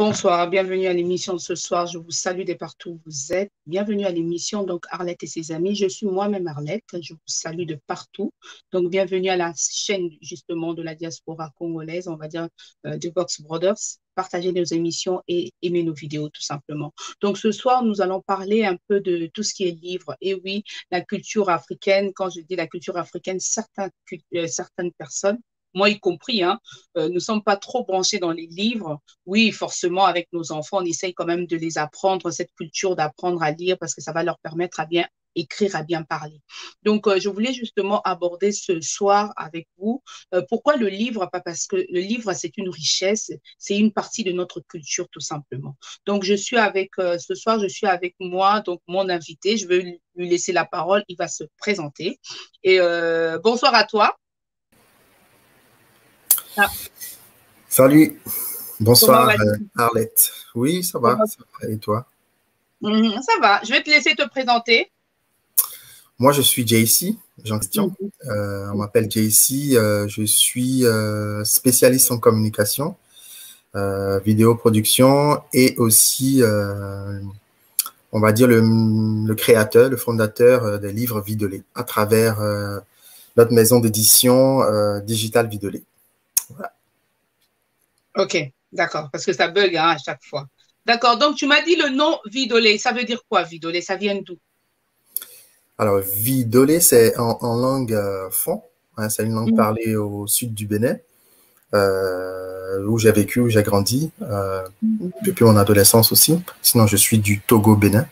Bonsoir, bienvenue à l'émission de ce soir. Je vous salue de partout où vous êtes. Bienvenue à l'émission, donc Arlette et ses amis. Je suis moi-même Arlette. Je vous salue de partout. Donc, bienvenue à la chaîne justement de la diaspora congolaise, on va dire de Vox Brothers. Partagez nos émissions et aimez nos vidéos tout simplement. Donc, ce soir, nous allons parler un peu de tout ce qui est livre. Et oui, la culture africaine, quand je dis la culture africaine, certaines personnes, moi y compris, hein, ne sommes pas trop branchés dans les livres. Oui, forcément, avec nos enfants, on essaye quand même de les apprendre, cette culture d'apprendre à lire parce que ça va leur permettre à bien écrire, à bien parler. Donc, je voulais justement aborder ce soir avec vous pourquoi le livre, pas parce que le livre, c'est une richesse, c'est une partie de notre culture tout simplement. Donc, je suis avec, ce soir, je suis avec moi, donc mon invité, je vais lui laisser la parole, il va se présenter. Et bonsoir à toi. Ah, Salut, comment bonsoir vas-tu? Arlette. Oui, ça va, ça va. Et toi? Ça va, je vais te laisser te présenter. Moi, je suis JC, Jean Christian. Mhm. On m'appelle JC. Je suis spécialiste en communication, vidéo production et aussi, on va dire, le créateur, le fondateur des livres Videlé à travers notre maison d'édition Digital Videlé. Voilà. Ok, d'accord, parce que ça bug hein, à chaque fois. D'accord, donc tu m'as dit le nom Vidolé. Ça veut dire quoi, Vidolé? Ça vient d'où? Alors, Videlé, c'est en langue fon, hein, c'est une langue Mhm. parlée au sud du Bénin. Où j'ai vécu, où j'ai grandi, depuis mon adolescence aussi. Sinon, je suis du Togo, Bénin.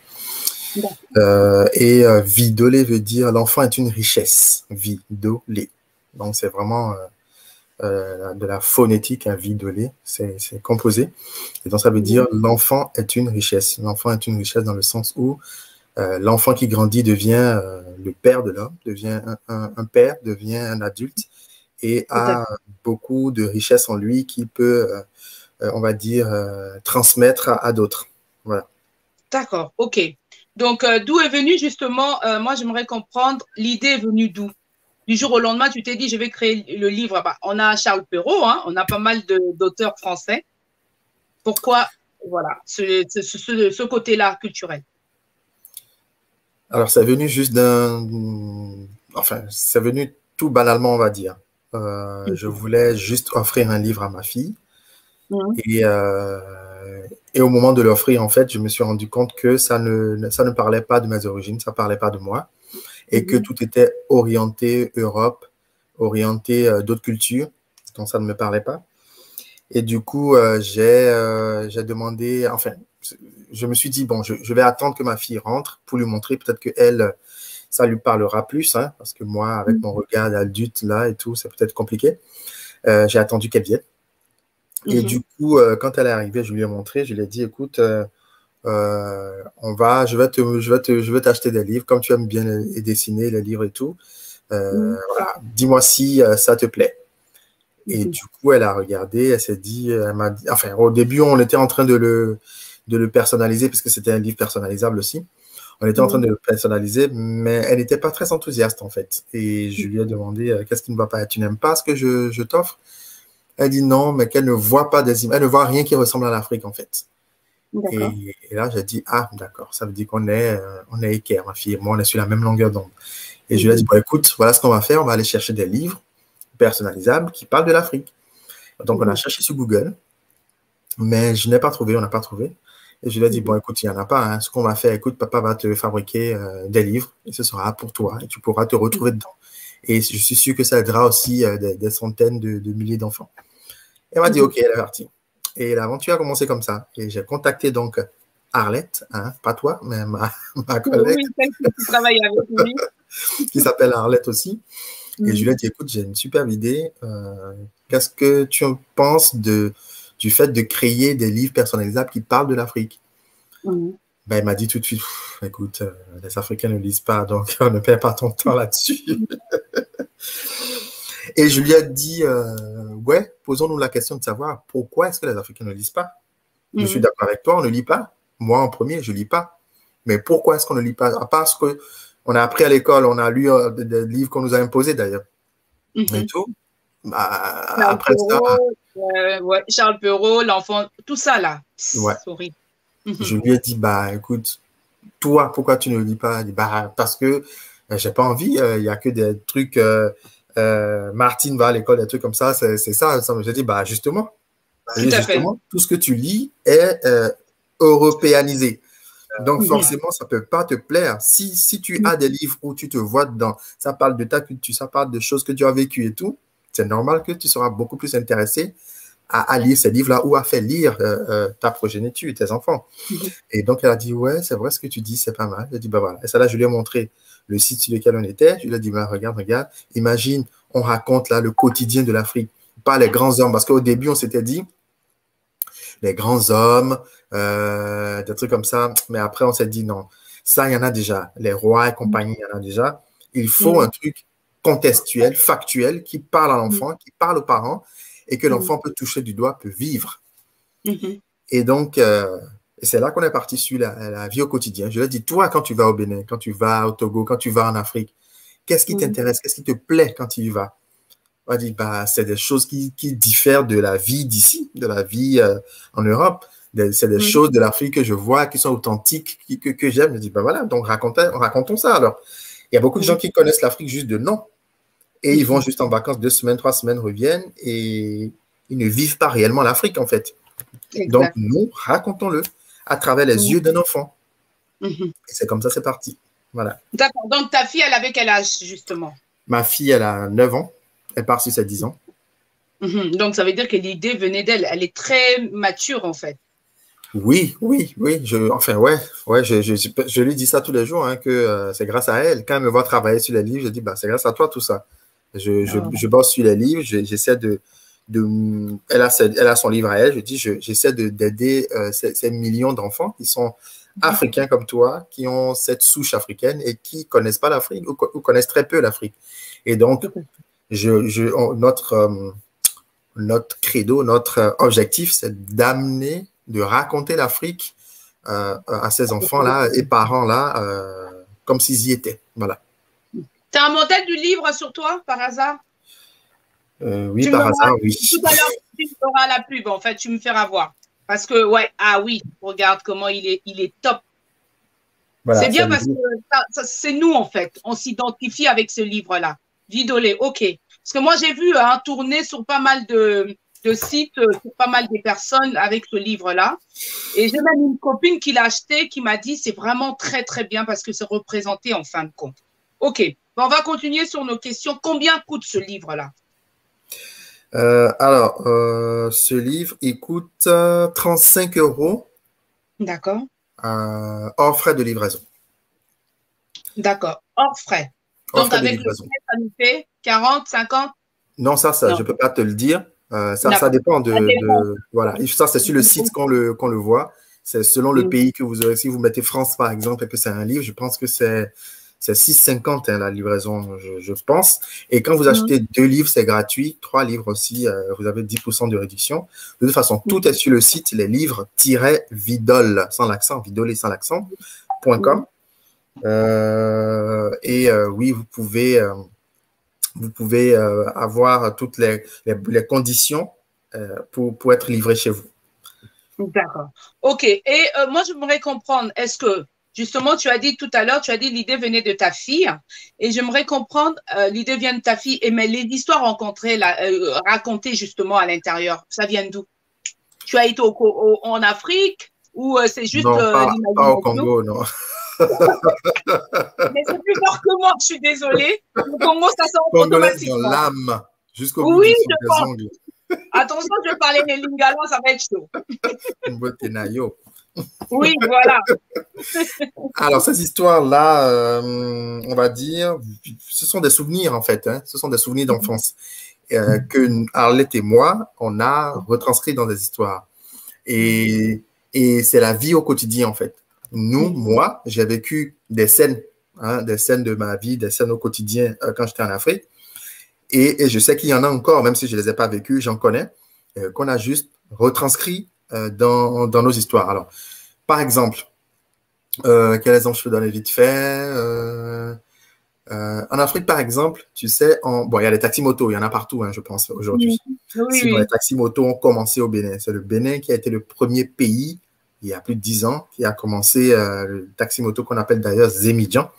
Vidolé veut dire l'enfant est une richesse. Vidolé. Donc, c'est vraiment de la phonétique, un vidolé. C'est composé. Et donc, ça veut dire l'enfant est une richesse. L'enfant est une richesse dans le sens où l'enfant qui grandit devient le père de l'homme, devient un père, devient un adulte et a beaucoup de richesses en lui qu'il peut, on va dire, transmettre à d'autres. Voilà. D'accord, ok. Donc, d'où est venu justement, moi j'aimerais comprendre, l'idée est venue d'où? Du jour au lendemain, tu t'es dit, je vais créer le livre. Bah, on a Charles Perrault, hein, on a pas mal d'auteurs français. Pourquoi, voilà, ce côté-là culturel? Alors, c'est venu juste enfin, c'est venu tout banalement, on va dire. Je voulais juste offrir un livre à ma fille. Mhm. Et, et au moment de l'offrir, en fait, je me suis rendu compte que ça ne parlait pas de mes origines, ça ne parlait pas de moi, et que tout était orienté Europe, orienté d'autres cultures, donc ça ne me parlait pas. Et du coup, j'ai demandé, enfin, je me suis dit, bon, je vais attendre que ma fille rentre pour lui montrer, peut-être que elle, ça lui parlera plus, hein, parce que moi, avec mon regard d'adulte là et tout, c'est peut-être compliqué. J'ai attendu qu'elle vienne. Et du coup, quand elle est arrivée, je lui ai montré, je lui ai dit, écoute, je vais t'acheter des livres, comme tu aimes bien les dessiner, les livres et tout. Voilà, dis-moi si ça te plaît. Et du coup, elle a regardé, elle s'est dit, elle m'a dit, enfin, au début, on était en train de le personnaliser, parce que c'était un livre personnalisable aussi. On était en train de le personnaliser, mais elle n'était pas très enthousiaste, en fait. Et je lui ai demandé, qu'est-ce qui ne va pas? Tu n'aimes pas ce que je t'offre? Elle dit non, mais qu'elle ne voit pas des images, elle ne voit rien qui ressemble à l'Afrique, en fait. Et là, j'ai dit, ah, d'accord, ça veut dire qu'on est équerre, ma fille et moi, on est sur la même longueur d'onde. Et je lui ai dit, bon, écoute, voilà ce qu'on va faire, on va aller chercher des livres personnalisables qui parlent de l'Afrique. Donc, on a cherché sur Google, mais je n'ai pas trouvé, on n'a pas trouvé. Et je lui ai dit, bon, écoute, il n'y en a pas. Hein. Ce qu'on va faire, écoute, papa va te fabriquer des livres et ce sera pour toi et tu pourras te retrouver dedans. Et je suis sûr que ça aidera aussi des centaines de milliers d'enfants. Elle m'a dit, OK, elle est partie. Et l'aventure a commencé comme ça. Et j'ai contacté donc Arlette, hein, pas toi, mais ma collègue. Oui, celle qui travaille avec lui. Qui s'appelle Arlette aussi. Et je lui ai dit, écoute, j'ai une superbe idée. Qu'est-ce que tu penses du fait de créer des livres personnalisables qui parlent de l'Afrique? Ben, il m'a dit tout de suite, écoute, les Africains ne lisent pas, donc on ne perd pas ton temps là-dessus. Et je lui ai dit, ouais, posons-nous la question de savoir pourquoi est-ce que les Africains ne lisent pas. Je suis d'accord avec toi, on ne lit pas. Moi, en premier, je ne lis pas. Mais pourquoi est-ce qu'on ne lit pas? À part ce qu'on a appris à l'école, on a lu des livres qu'on nous a imposés d'ailleurs. Et tout. Bah, après ça, Ouais, Charles Perrault, l'enfant, tout ça là. Ouais. C'est horrible. Je lui ai dit, bah, écoute, toi, pourquoi tu ne lis pas? Il dit, bah, parce que j'ai pas envie. Il y a que des trucs. Martine va à l'école, des trucs comme ça. C'est ça. J'ai dit, bah, justement. Tout à fait. Justement, tout ce que tu lis est européanisé. Donc, forcément, ça ne peut pas te plaire. Si tu as des livres où tu te vois dedans, ça parle de ta culture, ça parle de choses que tu as vécues et tout, c'est normal que tu seras beaucoup plus intéressé à lire ces livres-là ou à faire lire ta progéniture, tes enfants. Et donc, elle a dit, ouais, c'est vrai ce que tu dis, c'est pas mal. Elle a dit, bah voilà. Et ça, là, je lui ai montré le site sur lequel on était. Je lui ai dit, bah, regarde, regarde. Imagine, on raconte là le quotidien de l'Afrique, pas les grands hommes. Parce qu'au début, on s'était dit, les grands hommes, des trucs comme ça. Mais après, on s'est dit non, ça, il y en a déjà. Les rois et compagnie, il y en a déjà. Il faut un truc contextuel, factuel, qui parle à l'enfant, qui parle aux parents et que l'enfant peut toucher du doigt, peut vivre. Et donc, c'est là qu'on est parti sur la vie au quotidien. Je lui ai dit, toi, quand tu vas au Bénin, quand tu vas au Togo, quand tu vas en Afrique, qu'est-ce qui t'intéresse, qu'est-ce qui te plaît quand tu y vas? On a dit, bah, c'est des choses qui diffèrent de la vie d'ici, de la vie en Europe. C'est des choses de l'Afrique que je vois, qui sont authentiques, que j'aime. Je dis, bah voilà, donc racontons ça alors. Il y a beaucoup de gens qui connaissent l'Afrique juste de nom. Et ils vont juste en vacances 2 semaines, 3 semaines, reviennent et ils ne vivent pas réellement l'Afrique en fait. Exact. Donc nous, racontons-le à travers les yeux d'un enfant. Et c'est comme ça, c'est parti. Voilà. D'accord. Donc ta fille, elle avait quel âge justement? Ma fille, elle a 9 ans. Elle part sur ses 10 ans. Donc, ça veut dire que l'idée venait d'elle. Elle est très mature, en fait. Oui. Je lui dis ça tous les jours, hein, que c'est grâce à elle. Quand elle me voit travailler sur les livres, je dis, bah, c'est grâce à toi tout ça. Je bosse sur les livres, j'essaie elle a son livre à elle, je dis, j'essaie d'aider ces millions d'enfants qui sont africains comme toi, qui ont cette souche africaine et qui connaissent pas l'Afrique ou connaissent très peu l'Afrique. Et donc, notre credo, notre objectif, c'est d'amener, de raconter l'Afrique à ces enfants-là et parents-là comme s'ils y étaient. Voilà. Tu as un modèle du livre sur toi, par hasard? Oui, par hasard, oui. Tout à l'heure, tu feras la pub, en fait, tu me feras voir. Parce que, ouais, ah oui, regarde comment il est top. Voilà, c'est bien parce que c'est nous, en fait. On s'identifie avec ce livre-là. Vidolé, OK. Parce que moi, j'ai vu tourner sur pas mal de sites, sur pas mal de personnes avec ce livre-là. Et j'ai même une copine qui l'a acheté, qui m'a dit c'est vraiment très, très bien parce que c'est représenté en fin de compte. OK. Bon, on va continuer sur nos questions. Combien coûte ce livre-là? Ce livre, il coûte 35 €. D'accord. Hors frais de livraison. D'accord. Hors frais. Donc, avec le frais, ça nous fait 40, 50? Non, ça je ne peux pas te le dire. Ça dépend de voilà. Ça, c'est sur le site qu'on le voit. C'est selon le pays que vous aurez. Si vous mettez France, par exemple, et que c'est un livre, je pense que c'est 6,50 la livraison, je pense. Et quand vous achetez 2 livres, c'est gratuit. 3 livres aussi, vous avez 10% de réduction. De toute façon, tout est sur le site, les livres-vidol, sans l'accent, vidolé sans l'accent.com. Oui, vous pouvez avoir toutes les conditions pour être livré chez vous. D'accord. OK. Et moi, j'aimerais comprendre, est-ce que, justement, tu as dit tout à l'heure, tu as dit l'idée venait de ta fille. Et j'aimerais comprendre, l'idée vient de ta fille, mais les histoires racontées justement à l'intérieur, ça vient d'où? Tu as été en Afrique ou c'est juste l'imagination? Pas au Congo, non. Mais c'est plus fort que moi, je suis désolée. Le Congo, ça sort automatiquement. Dans l'âme, jusqu'au bout oui, des ongles. Attention, je vais parler les lingala, ça va être chaud. Oui, voilà. Alors, ces histoires-là, on va dire, ce sont des souvenirs, en fait. Hein, ce sont des souvenirs d'enfance que Arlette et moi, on a retranscrit dans des histoires. Et c'est la vie au quotidien, en fait. Moi, j'ai vécu des scènes de ma vie, des scènes au quotidien quand j'étais en Afrique. Et je sais qu'il y en a encore, même si je ne les ai pas vécues, j'en connais, qu'on a juste retranscrit dans nos histoires. Alors, par exemple, quel exemple je peux donner vite fait En Afrique, par exemple, tu sais, bon, il y a les taxis-motos, il y en a partout, hein, je pense, aujourd'hui. Oui, Sinon, les oui. taxis-motos ont commencé au Bénin. C'est le Bénin qui a été le premier pays, il y a plus de 10 ans, qui a commencé le taxi-moto qu'on appelle d'ailleurs Zémidjan,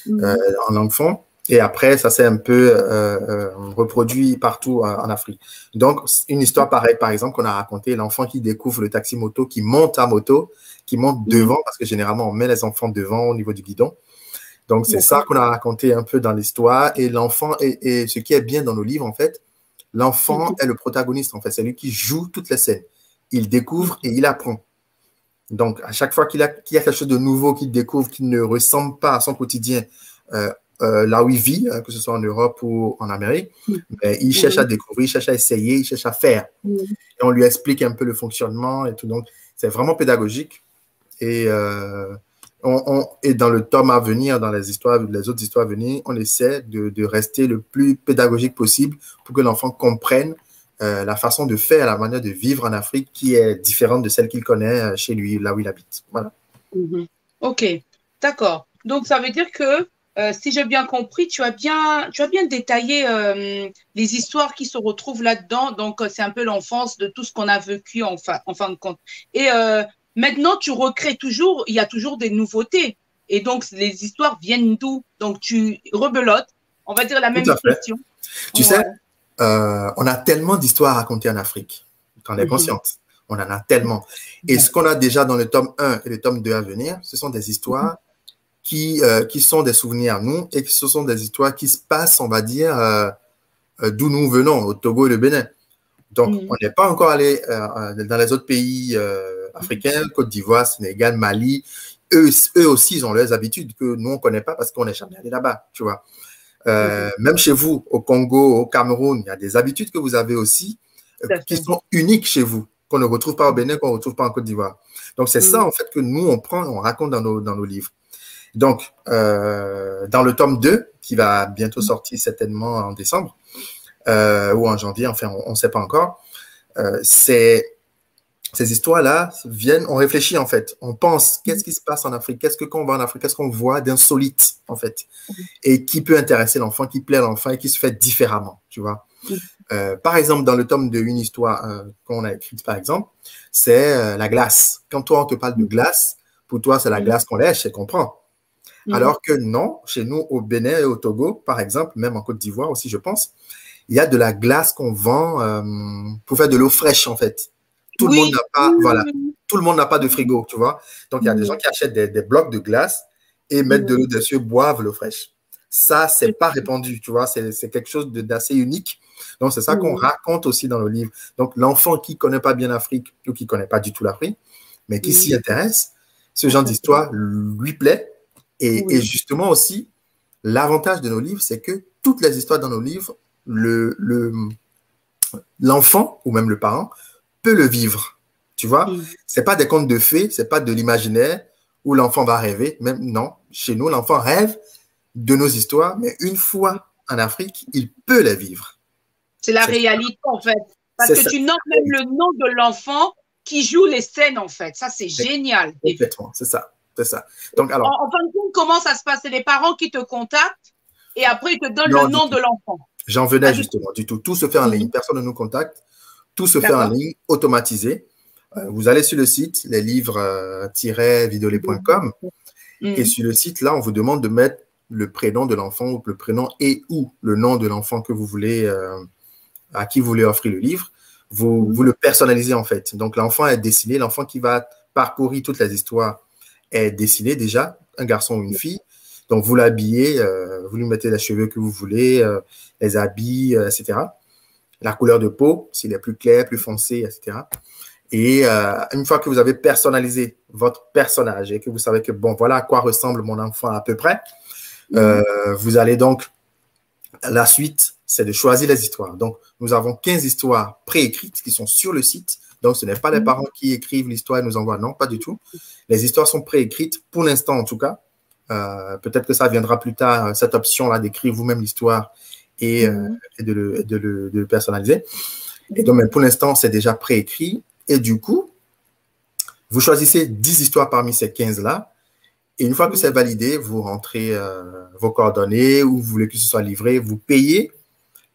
en langue fon. Et après, ça s'est un peu reproduit partout en Afrique. Donc, une histoire pareille, par exemple, qu'on a racontée, l'enfant qui découvre le taxi-moto, qui monte à moto, qui monte devant, parce que généralement, on met les enfants devant au niveau du guidon. Donc, c'est ça qu'on a raconté un peu dans l'histoire. Et l'enfant, et ce qui est bien dans nos livres, en fait, l'enfant est le protagoniste, en fait. C'est lui qui joue toutes les scènes. Il découvre et il apprend. Donc, à chaque fois qu'il y a quelque chose de nouveau qu'il découvre, qui ne ressemble pas à son quotidien, là où il vit, que ce soit en Europe ou en Amérique, mais il cherche à découvrir, il cherche à essayer, il cherche à faire. Et on lui explique un peu le fonctionnement et tout. Donc, c'est vraiment pédagogique. Et dans le tome à venir, dans les autres histoires à venir, on essaie de rester le plus pédagogique possible pour que l'enfant comprenne la façon de faire, la manière de vivre en Afrique qui est différente de celle qu'il connaît chez lui, là où il habite. Voilà. Ok, d'accord. Donc, ça veut dire que, si j'ai bien compris, tu as bien détaillé les histoires qui se retrouvent là-dedans. Donc, c'est un peu l'enfance de tout ce qu'on a vécu en fin de compte. Et maintenant, tu recrées toujours, il y a toujours des nouveautés. Et donc, les histoires viennent d'où? Donc, tu rebelotes, on va dire la même Tout à fait. question. Tu sais, on a tellement d'histoires à raconter en Afrique, tu en es consciente. On en a tellement. Et ce qu'on a déjà dans le tome 1 et le tome 2 à venir, ce sont des histoires qui sont des souvenirs à nous et ce sont des histoires qui se passent, on va dire, d'où nous venons, au Togo et le Bénin. Donc, on n'est pas encore allé dans les autres pays africains, Côte d'Ivoire, Sénégal, Mali. Eux aussi, ils ont leurs habitudes que nous, on ne connaît pas parce qu'on n'est jamais allé là-bas, tu vois. Même chez vous, au Congo, au Cameroun, il y a des habitudes que vous avez aussi qui sont uniques chez vous, qu'on ne retrouve pas au Bénin, qu'on ne retrouve pas en Côte d'Ivoire. Donc, c'est ça, en fait, que nous, on raconte dans nos livres. Donc, dans le tome 2, qui va bientôt sortir certainement en décembre ou en janvier, enfin, on ne sait pas encore, ces histoires-là viennent, on réfléchit en fait, on pense, qu'est-ce qui se passe en Afrique, qu'est-ce qu'on voit en Afrique, qu'est-ce qu'on voit d'insolite en fait, et qui peut intéresser l'enfant, qui plaît à l'enfant et qui se fait différemment, tu vois. Par exemple, dans le tome de une histoire qu'on a écrite, par exemple, c'est la glace. Quand toi, on te parle de glace, pour toi, c'est la glace qu'on lèche et qu'on prend. Alors que non, chez nous, au Bénin et au Togo, par exemple, même en Côte d'Ivoire aussi, je pense, il y a de la glace qu'on vend pour faire de l'eau fraîche, en fait. Tout le monde n'a pas, voilà, tout le monde n'a pas de frigo, tu vois. Donc, il y a des gens qui achètent des blocs de glace et mettent de l'eau dessus, boivent l'eau fraîche. Ça, c'est pas répandu, tu vois. C'est quelque chose d'assez unique. Donc, c'est ça qu'on raconte aussi dans le livre. Donc, l'enfant qui connaît pas bien l'Afrique ou qui connaît pas du tout l'Afrique, mais qui s'y intéresse, ce genre d'histoire lui plaît. Et justement aussi, l'avantage de nos livres, c'est que toutes les histoires dans nos livres, l'enfant ou même le parent peut le vivre. Tu vois, c'est pas des contes de fées, c'est pas de l'imaginaire où l'enfant va rêver. Même non, chez nous, l'enfant rêve de nos histoires, mais une fois en Afrique, il peut les vivre. C'est la réalité en fait, parce que tu nommes même le nom de l'enfant qui joue les scènes en fait. Ça, c'est génial. Complètement, c'est ça. C'est ça. Donc, alors, en fin de compte, comment ça se passe? C'est les parents qui te contactent et après ils te donnent le nom de l'enfant. J'en venais justement du tout. Tout se fait en ligne. Personne ne nous contacte. Tout se fait en ligne, automatisé. Vous allez sur le site, leslivres-videolé.com et sur le site, là, on vous demande de mettre le prénom de l'enfant ou le prénom et ou le nom de l'enfant que vous voulez, à qui vous voulez offrir le livre. Vous le personnalisez en fait. Donc, l'enfant est dessiné. L'enfant qui va parcourir toutes les histoires est dessiné déjà, un garçon ou une fille. Donc, vous l'habillez, vous lui mettez les cheveux que vous voulez, les habits, etc. La couleur de peau, s'il est plus clair, plus foncé, etc. Et une fois que vous avez personnalisé votre personnage et que vous savez que, bon, voilà à quoi ressemble mon enfant à peu près, vous allez donc, la suite, c'est de choisir les histoires. Donc, nous avons 15 histoires préécrites qui sont sur le site. Donc, ce n'est pas les parents qui écrivent l'histoire et nous envoient. Non, pas du tout. Les histoires sont préécrites, pour l'instant en tout cas. Peut-être que ça viendra plus tard, cette option-là d'écrire vous-même l'histoire et de le personnaliser. Et donc, mais pour l'instant, c'est déjà préécrit. Et du coup, vous choisissez 10 histoires parmi ces 15-là Et une fois que c'est validé, vous rentrez vos coordonnées, où vous voulez que ce soit livré, vous payez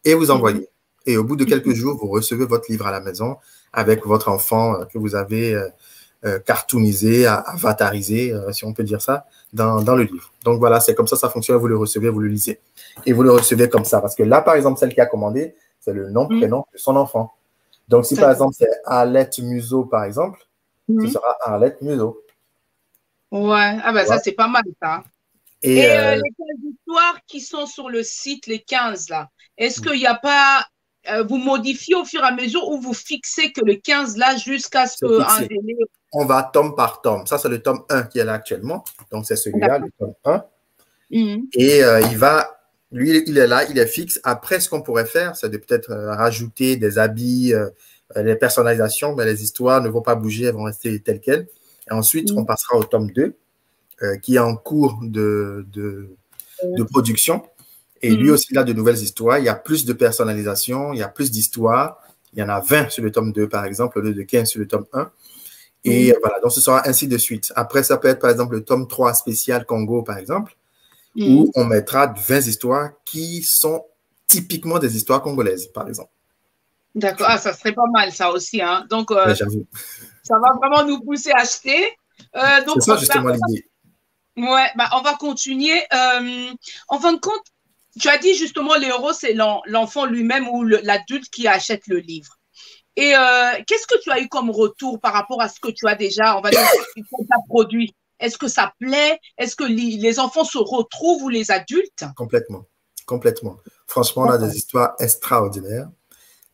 et vous envoyez. Et au bout de quelques jours, vous recevez votre livre à la maison avec votre enfant que vous avez cartoonisé, avatarisé, si on peut dire ça, dans le livre. Donc voilà, c'est comme ça fonctionne, vous le recevez, vous le lisez. Et vous le recevez comme ça. Parce que là, par exemple, celle qui a commandé, c'est le nom, prénom de son enfant. Donc si par exemple, c'est Arlette Museau, par exemple, ce sera Arlette Museau. Ouais, ah ben ça, c'est pas mal, ça. Et les 15 histoires qui sont sur le site, les 15 là, est-ce qu'il n'y a pas, vous modifiez au fur et à mesure ou vous fixez que le 15 là jusqu'à ce qu'un délai… On va tome par tome. Ça, c'est le tome 1 qui est là actuellement. Donc, c'est celui-là, le tome 1. Et lui, il est là, il est fixe. Après, ce qu'on pourrait faire, c'est de peut-être rajouter des habits, les personnalisations, mais les histoires ne vont pas bouger, elles vont rester telles quelles. Et ensuite, on passera au tome 2, qui est en cours de production. Et lui aussi, il a de nouvelles histoires. Il y a plus de personnalisation, il y a plus d'histoires. Il y en a 20 sur le tome 2, par exemple, au lieu de 15 sur le tome 1. Et voilà, donc ce sera ainsi de suite. Après, ça peut être, par exemple, le tome 3 spécial Congo, par exemple, où on mettra 20 histoires qui sont typiquement des histoires congolaises, par exemple. D'accord, ah, ça serait pas mal, ça aussi. Hein. Donc, j'avoue. Ça va vraiment nous pousser à acheter. C'est ça, justement, l'idée. Ouais, bah, on va continuer. En fin de compte, tu as dit justement, les héros, c'est l'enfant lui-même ou l'adulte qui achète le livre. Et qu'est-ce que tu as eu comme retour par rapport à ce que tu as déjà, on va dire, produit? Est-ce que ça plaît? Est-ce que les enfants se retrouvent ou les adultes? Complètement, complètement. Franchement, on a des histoires extraordinaires.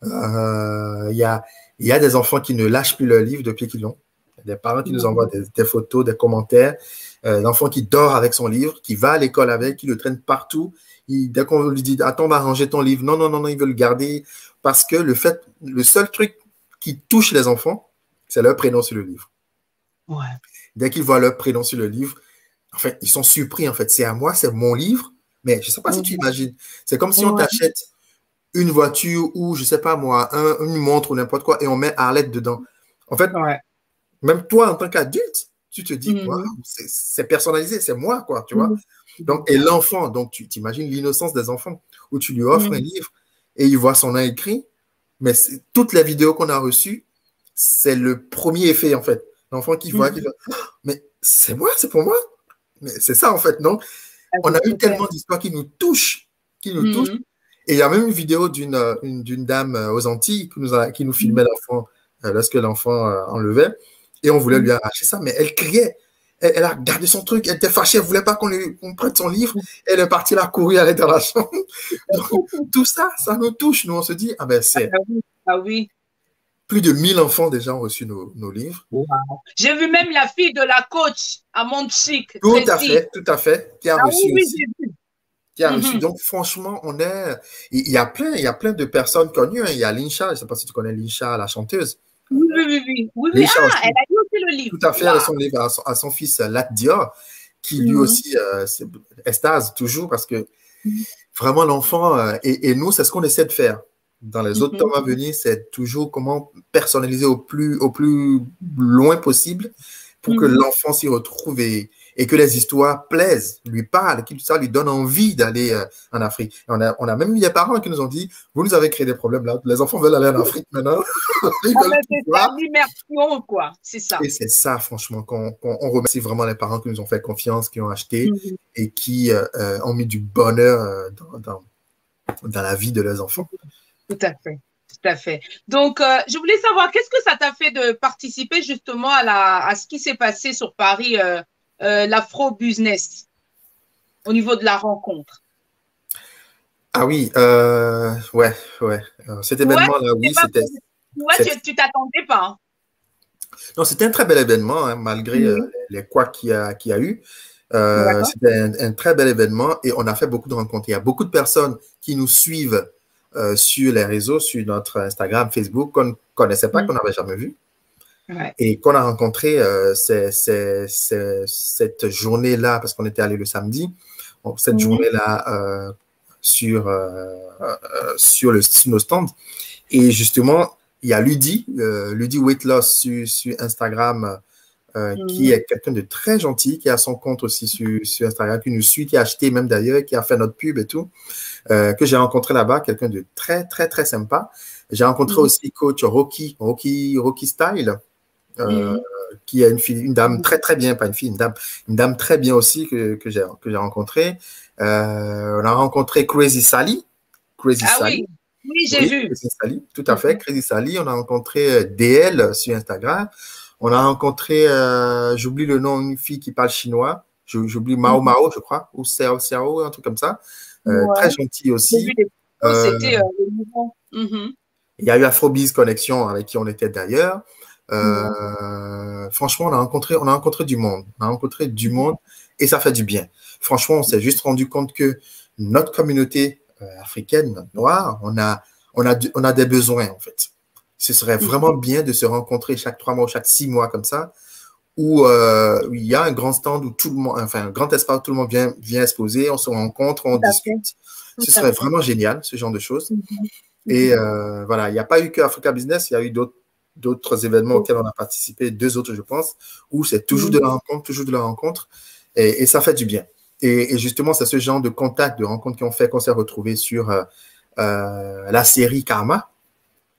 Il y a des enfants qui ne lâchent plus leur livre depuis qu'ils l'ont. Des parents qui nous envoient des photos, des commentaires. L'enfant qui dort avec son livre, qui va à l'école avec, qui le traîne partout. Dès qu'on lui dit « Attends, on va ranger ton livre », non, non, non, non, il veut le garder. Parce que le seul truc qui touche les enfants, c'est leur prénom sur le livre. Ouais. Dès qu'ils voient leur prénom sur le livre, en fait, ils sont surpris. En fait, c'est à moi, c'est mon livre. Mais je ne sais pas si tu imagines. C'est comme si on t'achète une voiture ou, je ne sais pas moi, une montre ou n'importe quoi et on met Arlette dedans. En fait, même toi, en tant qu'adulte, tu te dis, wow, c'est personnalisé, c'est moi, quoi, tu vois. Donc, et l'enfant, donc tu t'imagines l'innocence des enfants où tu lui offres un livre et il voit son nom écrit, mais toutes les vidéos qu'on a reçues, c'est le premier effet, en fait. L'enfant qui voit, qui dit, oh, mais c'est moi, c'est pour moi. Mais c'est ça, en fait, non? On a eu tellement d'histoires qui nous touchent, qui nous touchent. Et il y a même une vidéo d'une dame aux Antilles qui nous filmait l'enfant lorsque l'enfant enlevait. Et on voulait lui arracher ça, mais elle criait. Elle a gardé son truc, elle était fâchée, elle ne voulait pas qu'on prenne son livre. Elle est partie là courir, elle est dans la chambre. Donc, tout ça, ça nous touche. Nous, on se dit, ah ben c'est… Ah oui. Plus de 1000 enfants déjà ont reçu nos livres. Wow. J'ai vu même la fille de la coach à Montchic. Tout à fait, qui a reçu aussi. Qui a reçu. Donc, franchement, il y a plein de personnes connues. Hein. Il y a Linsha, je ne sais pas si tu connais Linsha, la chanteuse. Oui. Ah, elle a eu aussi le livre. Tout à fait, elle a son livre à son fils Lat Dior, qui lui aussi extase toujours parce que vraiment l'enfant, et nous, c'est ce qu'on essaie de faire. Dans les autres tomes à venir, c'est toujours comment personnaliser au plus loin possible pour que l'enfant s'y retrouve et que les histoires plaisent, lui parlent, que ça lui donne envie d'aller en Afrique. On a même eu des parents qui nous ont dit, vous nous avez créé des problèmes là, les enfants veulent aller en Afrique maintenant. C'est l'immersion, quoi, c'est ça. Et c'est ça, franchement, qu'on remercie vraiment les parents qui nous ont fait confiance, qui ont acheté et qui ont mis du bonheur dans la vie de leurs enfants. Tout à fait. Tout à fait. Donc, je voulais savoir, qu'est-ce que ça t'a fait de participer justement à ce qui s'est passé sur Paris, l'Afro Business, au niveau de la rencontre? Ah oui, ouais. Cet événement-là, oui, c'était… Ouais, tu t'attendais pas. Hein. Non, c'était un très bel événement, hein, malgré les couacs qu'il y a eu. C'était un très bel événement et on a fait beaucoup de rencontres. Il y a beaucoup de personnes qui nous suivent sur les réseaux, sur notre Instagram, Facebook, qu'on ne connaissait pas, qu'on n'avait jamais vu. Et qu'on a rencontré cette journée-là, parce qu'on était allé le samedi, cette journée-là sur nos stands. Et justement, il y a Ludi Weight Loss sur Instagram qui est quelqu'un de très gentil, qui a son compte aussi sur Instagram, qui nous suit, qui a acheté même d'ailleurs, qui a fait notre pub et tout, que j'ai rencontré là-bas, quelqu'un de très, très, très sympa. J'ai rencontré aussi coach Rocky Style, qui est une dame très, très bien, pas une fille, une dame très bien aussi que j'ai rencontrée. On a rencontré Crazy Sally. Oui, oui, j'ai vu. Crazy Sally, tout à fait, Crazy Sally. On a rencontré DL sur Instagram. On a rencontré, j'oublie le nom, une fille qui parle chinois. J'oublie Mao Mao, je crois, ou Xiao Xiao, un truc comme ça. Très gentil aussi. C'était le mouvement. Il y a eu Afrobiz Connexion avec qui on était d'ailleurs. Franchement, on a rencontré du monde. On a rencontré du monde et ça fait du bien. Franchement, on s'est juste rendu compte que notre communauté africaine, noire, on a des besoins en fait. Ce serait vraiment bien de se rencontrer chaque 3 mois ou chaque 6 mois comme ça, où il y a un grand stand où tout le monde, enfin un grand espace où tout le monde vient exposer, on se rencontre, on discute. Ce serait vraiment génial, ce genre de choses. Et voilà, il n'y a pas eu que Africa Business, il y a eu d'autres événements auxquels on a participé, 2 autres, je pense, où c'est toujours de la rencontre, et ça fait du bien. Et justement, c'est ce genre de contact, de rencontre qu'on s'est retrouvés sur la série Karma,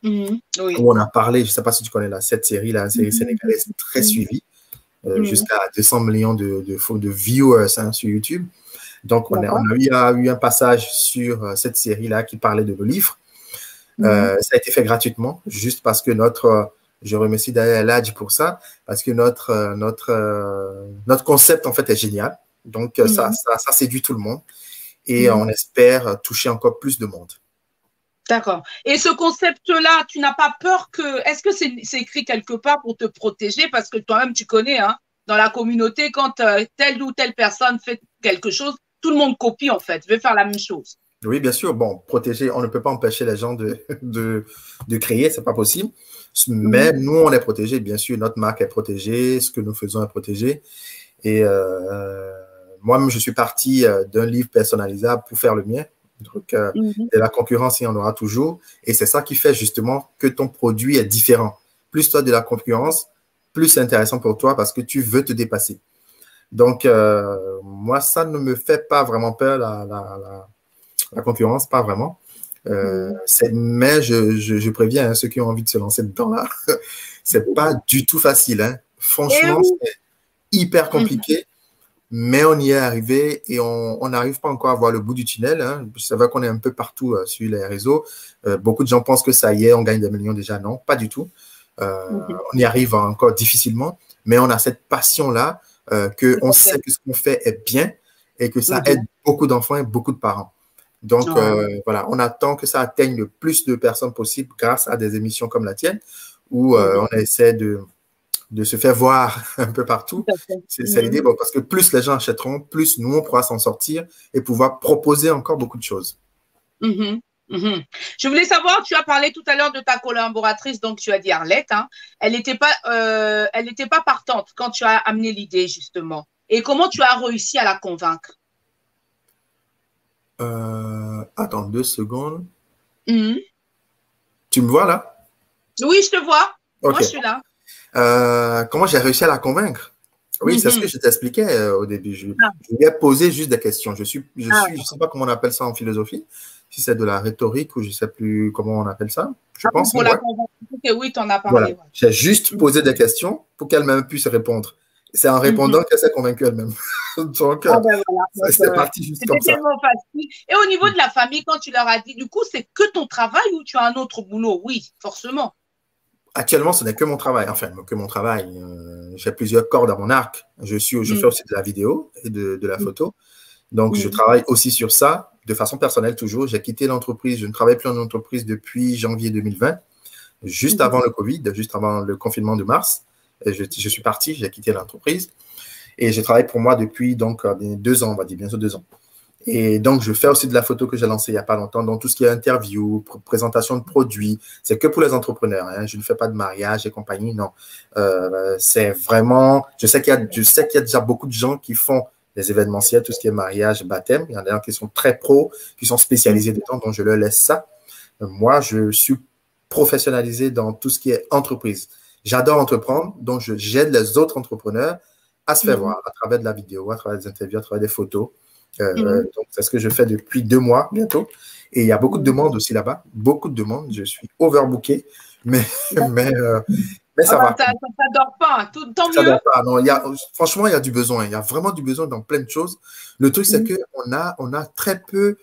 où on a parlé, je ne sais pas si tu connais cette série, la série sénégalaise très suivie, jusqu'à 200 millions de viewers sur YouTube. Donc, on a eu un passage sur cette série-là qui parlait de nos livres. Ça a été fait gratuitement, juste parce que je remercie Daniel Ladj pour ça, parce que notre concept, en fait, est génial. Donc, ça séduit tout le monde et on espère toucher encore plus de monde. D'accord. Et ce concept-là, tu n'as pas peur est-ce que c'est écrit quelque part pour te protéger? Parce que toi-même, tu connais, hein, dans la communauté, quand telle ou telle personne fait quelque chose, tout le monde copie, en fait, veut faire la même chose. Oui, bien sûr. Bon, protéger, on ne peut pas empêcher les gens de créer, c'est pas possible. Mais nous, on est protégés, bien sûr. Notre marque est protégée, ce que nous faisons est protégé. Et moi-même, je suis parti d'un livre personnalisable pour faire le mien. Donc, de la concurrence, il y en aura toujours. Et c'est ça qui fait justement que ton produit est différent. Plus tu as de la concurrence, plus c'est intéressant pour toi parce que tu veux te dépasser. Donc, moi, ça ne me fait pas vraiment peur, la concurrence, pas vraiment. Mais je préviens ceux qui ont envie de se lancer dedans là, c'est pas du tout facile. Hein. Franchement, c'est hyper compliqué, mais on y est arrivé et on n'arrive pas encore à voir le bout du tunnel. Hein. C'est vrai qu'on est un peu partout sur les réseaux. Beaucoup de gens pensent que ça y est, on gagne des millions déjà. Non, pas du tout. On y arrive encore difficilement, mais on a cette passion-là qu'on sait que ce qu'on fait est bien et que ça aide beaucoup d'enfants et beaucoup de parents. Donc, voilà, on attend que ça atteigne le plus de personnes possible grâce à des émissions comme la tienne, où on essaie de se faire voir un peu partout. C'est l'idée, bon, parce que plus les gens achèteront, plus nous, on pourra s'en sortir et pouvoir proposer encore beaucoup de choses. Je voulais savoir, tu as parlé tout à l'heure de ta collaboratrice, donc tu as dit Arlette, hein, elle n'était pas partante quand tu as amené l'idée, justement. Et comment tu as réussi à la convaincre? Attends 2 secondes. Tu me vois là? Oui, je te vois. Okay. Moi, je suis là. Comment j'ai réussi à la convaincre? Oui, c'est ce que je t'expliquais au début. Je lui ai posé juste des questions. Je sais pas comment on appelle ça en philosophie, si c'est de la rhétorique ou je sais plus comment on appelle ça. Je pense. Pour la convaincre, oui, tu en as parlé. Voilà. J'ai juste posé des questions pour qu'elle-même puisse répondre. C'est en répondant qu'elle s'est convaincue elle-même. Donc, c'est parti juste comme ça. C'était tellement facile. Et au niveau de la famille, quand tu leur as dit, du coup, c'est que ton travail ou tu as un autre boulot? Oui, forcément. Actuellement, ce n'est que mon travail. Enfin, que mon travail. J'ai plusieurs cordes à mon arc. Je fais aussi de la vidéo et de la photo. Donc, je travaille aussi sur ça de façon personnelle toujours. J'ai quitté l'entreprise. Je ne travaille plus en entreprise depuis janvier 2020, juste avant le Covid, juste avant le confinement de mars. Et je suis parti, j'ai quitté l'entreprise. Et je travaille pour moi depuis donc 2 ans, on va dire, bientôt 2 ans. Et donc, je fais aussi de la photo que j'ai lancée il n'y a pas longtemps, donc tout ce qui est interview, présentation de produits, c'est que pour les entrepreneurs. Hein. Je ne fais pas de mariage et compagnie, non. C'est vraiment, je sais qu'il y a déjà beaucoup de gens qui font des événementiels, tout ce qui est mariage, baptême. Il y en a qui sont très pros, qui sont spécialisés dedans, donc je leur laisse ça. Moi, je suis professionnalisé dans tout ce qui est entreprise. J'adore entreprendre, donc j'aide les autres entrepreneurs à se faire voir à travers de la vidéo, à travers des interviews, à travers des photos. Donc, c'est ce que je fais depuis 2 mois bientôt. Et il y a beaucoup de demandes aussi là-bas, beaucoup de demandes. Je suis overbooké, mais ça va. Ça ne dort pas, tant Ça mieux. dort pas. Non, franchement, il y a du besoin. Il y a vraiment du besoin dans plein de choses. Le truc, c'est qu'on a très peu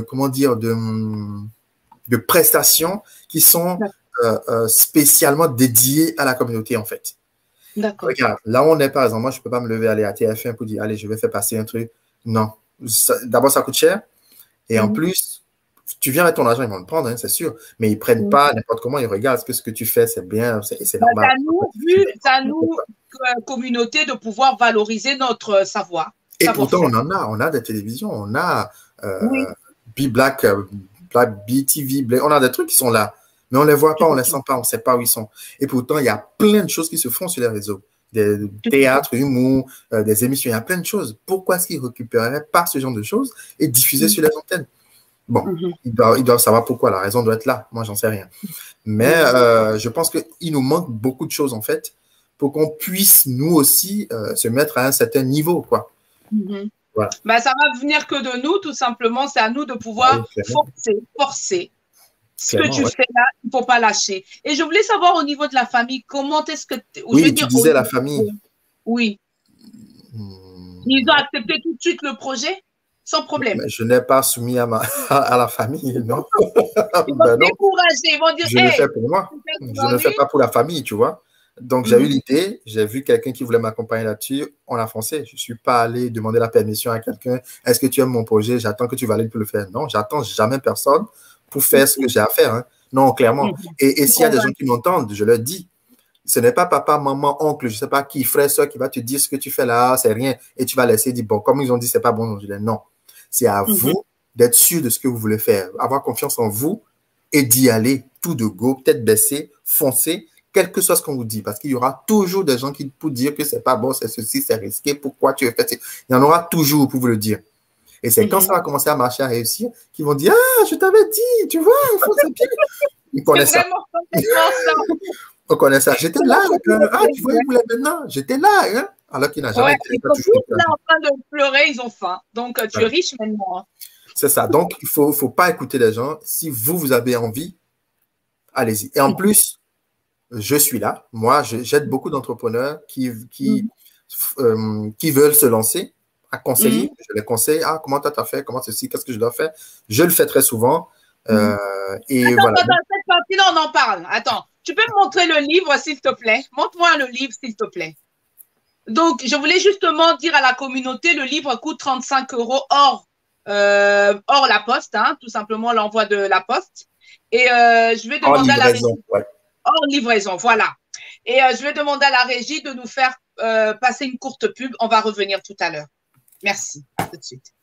comment dire, de prestations qui sont spécialement dédiées à la communauté, en fait. D'accord. Regarde, là où on est, par exemple, moi, je ne peux pas me lever, aller à TF1 pour dire, allez, je vais faire passer un truc. Non. D'abord, ça coûte cher. Et en plus, tu viens avec ton argent, ils vont le prendre, hein, c'est sûr. Mais ils ne prennent pas n'importe comment, ils regardent ce que tu fais, c'est bien, c'est normal. C'est à nous, communauté, de pouvoir valoriser notre savoir. Et pourtant, on a des télévisions, on a B-Black, BTV, on a des trucs qui sont là. Mais on ne les voit pas, on ne les sent pas, on ne sait pas où ils sont. Et pourtant, il y a plein de choses qui se font sur les réseaux. Des théâtres, humour, des émissions, il y a plein de choses. Pourquoi est-ce qu'ils ne récupéreraient pas ce genre de choses et diffuser sur les antennes? Bon, ils doivent savoir pourquoi, la raison doit être là. Moi, j'en sais rien. Mais je pense qu'il nous manque beaucoup de choses, en fait, pour qu'on puisse, nous aussi, se mettre à un certain niveau, quoi. Voilà. Ben, ça va venir que de nous, tout simplement. C'est à nous de pouvoir forcer. Ce que tu fais là, il ne faut pas lâcher. Et je voulais savoir au niveau de la famille, comment est-ce que… Oui, tu disais la famille. Oui. Ils ont accepté tout de suite le projet, sans problème. Mais je n'ai pas soumis à la famille, non. Ils vont décourager, ils vont dire… Je le fais pour moi. Je ne le fais pas pour la famille, tu vois. Donc, j'ai eu l'idée, j'ai vu quelqu'un qui voulait m'accompagner là-dessus, on a foncé. Je ne suis pas allé demander la permission à quelqu'un. Est-ce que tu aimes mon projet? J'attends que tu valides pour le faire. Non, j'attends jamais personne pour faire ce que j'ai à faire. Hein. Non, clairement. Et s'il y a des gens qui m'entendent, je leur dis, ce n'est pas papa, maman, oncle, je ne sais pas qui, frère, soeur, qui va te dire ce que tu fais là, c'est rien. Et tu vas laisser dire, bon, comme ils ont dit, c'est pas bon. Je dis, non. C'est à vous d'être sûr de ce que vous voulez faire, avoir confiance en vous et d'y aller tout de go, peut-être baisser, foncer, quel que soit ce qu'on vous dit, parce qu'il y aura toujours des gens qui pour dire que c'est pas bon, c'est ceci, c'est risqué, pourquoi tu veux faire ça. Il y en aura toujours pour vous le dire. Et c'est quand ça va commencer à marcher, à réussir, qu'ils vont dire, ah, je t'avais dit, tu vois, il faut c'est bien. Ils connaissent ça. On connaît ça. J'étais là. Ah, tu vois, ils voulaient maintenant. J'étais là, hein. Alors qu'il n'a jamais été. Ils sont tous là en train de pleurer, ils ont faim. Donc, tu es riche maintenant. C'est ça. Donc, il ne faut pas écouter les gens. Si vous avez envie, allez-y. Et en plus, je suis là. Moi, j'aide beaucoup d'entrepreneurs qui veulent se lancer à conseiller. Je les conseille. Ah, comment tu as fait? Comment ceci? Qu'est-ce que je dois faire? Je le fais très souvent. Et attends, cette partie-là, on en parle. Attends, tu peux me montrer le livre, s'il te plaît? Montre-moi le livre, s'il te plaît. Donc, je voulais justement dire à la communauté, le livre coûte 35 € hors la poste, hein, tout simplement l'envoi de la poste. Et je vais demander à la régie. Hors livraison, voilà. Et je vais demander à la régie de nous faire passer une courte pub. On va revenir tout à l'heure. Merci. À tout de suite.